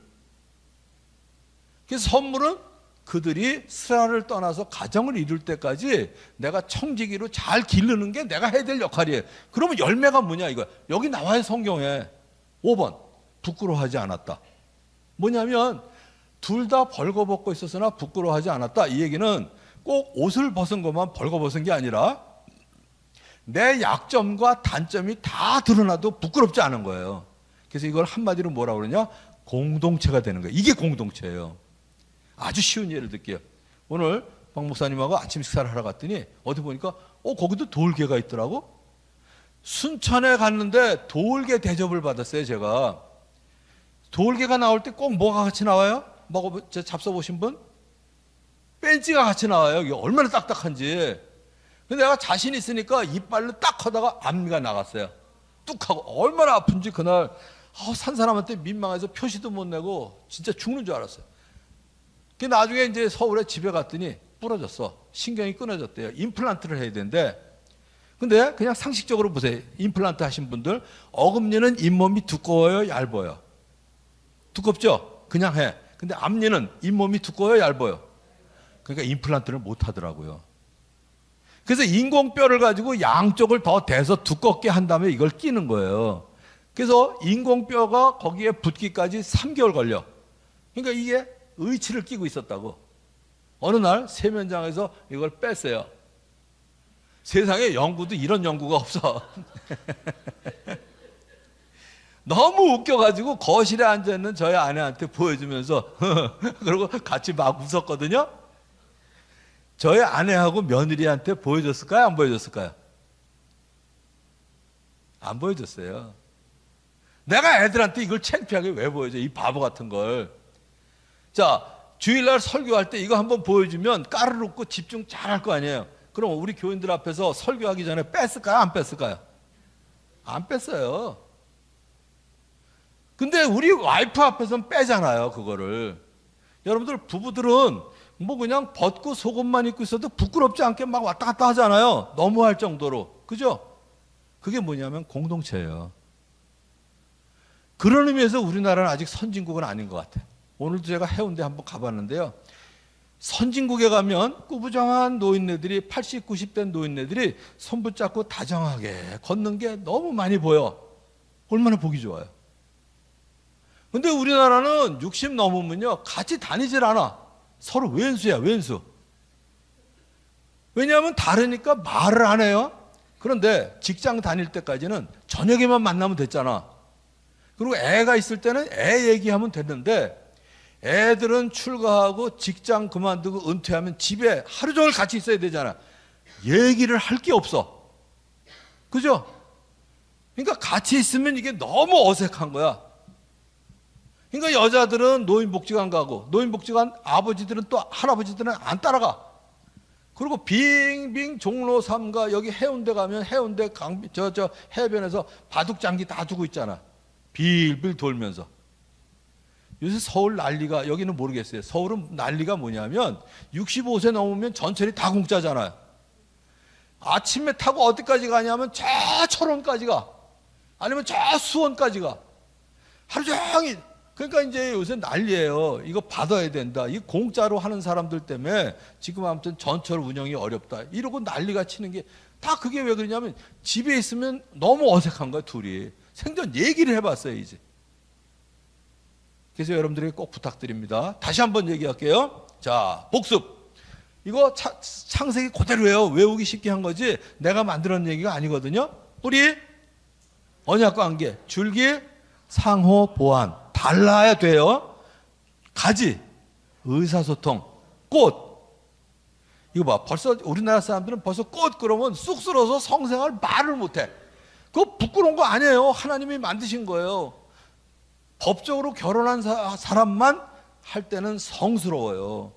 그래서 선물은 그들이 스라를 떠나서 가정을 이룰 때까지 내가 청지기로 잘 기르는 게 내가 해야 될 역할이에요. 그러면 열매가 뭐냐 이거야. 여기 나와요, 성경에. 5번 부끄러워하지 않았다. 뭐냐면 둘 다 벌거벗고 있었으나 부끄러워하지 않았다. 이 얘기는 꼭 옷을 벗은 것만 벌거벗은 게 아니라 내 약점과 단점이 다 드러나도 부끄럽지 않은 거예요. 그래서 이걸 한마디로 뭐라고 그러냐? 공동체가 되는 거예요. 이게 공동체예요. 아주 쉬운 예를 들게요. 오늘 박 목사님하고 아침 식사를 하러 갔더니 어디 보니까 거기도 돌개가 있더라고. 순천에 갔는데 돌개 대접을 받았어요. 제가 돌개가 나올 때 꼭 뭐가 같이 나와요? 잡숴보신 분? 뺀지가 같이 나와요. 이게 얼마나 딱딱한지. 근데 내가 자신 있으니까 이빨로 딱 하다가 앞니가 나갔어요. 뚝 하고. 얼마나 아픈지 그날 산 사람한테 민망해서 표시도 못 내고 진짜 죽는 줄 알았어요. 나중에 이제 서울에 집에 갔더니 부러졌어. 신경이 끊어졌대요. 임플란트를 해야 되는데. 근데 그냥 상식적으로 보세요. 임플란트 하신 분들 어금니는 잇몸이 두꺼워요, 얇아요? 두껍죠? 그냥 해. 근데 앞니는 잇몸이 두꺼워요, 얇아요? 그러니까 임플란트를 못 하더라고요. 그래서 인공뼈를 가지고 양쪽을 더 대서 두껍게 한 다음에 이걸 끼는 거예요. 그래서 인공뼈가 거기에 붙기까지 3개월 걸려. 그러니까 이게 의치를 끼고 있었다고. 어느 날 세면장에서 이걸 뺐어요. 세상에 연구도 이런 연구가 없어. 너무 웃겨가지고 거실에 앉아있는 저희 아내한테 보여주면서 그리고 같이 막 웃었거든요. 저희 아내하고 며느리한테 보여줬을까요? 안 보여줬을까요? 안 보여줬어요. 내가 애들한테 이걸 창피하게 왜 보여줘? 이 바보 같은 걸. 자, 주일날 설교할 때 이거 한번 보여주면 까르르 웃고 집중 잘할 거 아니에요. 그럼 우리 교인들 앞에서 설교하기 전에 뺐을까요? 안 뺐을까요? 안 뺐어요. 근데 우리 와이프 앞에서는 빼잖아요, 그거를. 여러분들 부부들은 뭐 그냥 벗고 속옷만 입고 있어도 부끄럽지 않게 막 왔다 갔다 하잖아요. 너무할 정도로. 그죠? 그게 뭐냐면 공동체예요. 그런 의미에서 우리나라는 아직 선진국은 아닌 것 같아요. 오늘도 제가 해운대 한번 가봤는데요. 선진국에 가면 꾸부정한 노인네들이 80, 90대 노인네들이 손 붙잡고 다정하게 걷는 게 너무 많이 보여. 얼마나 보기 좋아요. 근데 우리나라는 60 넘으면요 같이 다니질 않아. 서로 왼수야, 왼수. 왜냐하면 다르니까 말을 안 해요. 그런데 직장 다닐 때까지는 저녁에만 만나면 됐잖아. 그리고 애가 있을 때는 애 얘기하면 됐는데 애들은 출가하고 직장 그만두고 은퇴하면 집에 하루 종일 같이 있어야 되잖아. 얘기를 할 게 없어. 그죠? 그러니까 같이 있으면 이게 너무 어색한 거야. 그러니까 여자들은 노인복지관 가고 노인복지관 아버지들은 또 할아버지들은 안 따라가. 그리고 빙빙 종로 3가 여기 해운대 가면 해운대 저 해변에서 바둑장기 다 두고 있잖아. 빌빌 돌면서. 요새 서울 난리가, 여기는 모르겠어요. 서울은 난리가 뭐냐면 65세 넘으면 전철이 다 공짜잖아요. 아침에 타고 어디까지 가냐면 저 철원까지 가. 아니면 저 수원까지 가. 하루 종일. 그러니까 이제 요새 난리예요. 이거 받아야 된다. 이 공짜로 하는 사람들 때문에 지금 아무튼 전철 운영이 어렵다. 이러고 난리가 치는 게 다 그게 왜 그러냐면 집에 있으면 너무 어색한 거야, 둘이. 생전 얘기를 해봤어요, 이제. 그래서 여러분들에게 꼭 부탁드립니다. 다시 한번 얘기할게요. 자, 복습. 이거 창세기 그대로예요. 외우기 쉽게 한 거지 내가 만들어낸 얘기가 아니거든요. 뿌리, 언약관계, 줄기, 상호, 보완. 달라야 돼요. 가지, 의사소통, 꽃. 이거 봐. 벌써 우리나라 사람들은 벌써 꽃 그러면 쑥스러워서 성생활 말을 못해. 그거 부끄러운 거 아니에요. 하나님이 만드신 거예요. 법적으로 결혼한 사람만 할 때는 성스러워요.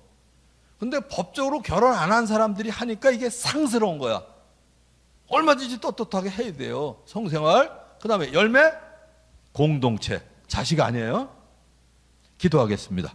근데 법적으로 결혼 안 한 사람들이 하니까 이게 상스러운 거야. 얼마든지 떳떳하게 해야 돼요. 성생활. 그 다음에 열매, 공동체. 자식 아니에요? 기도하겠습니다.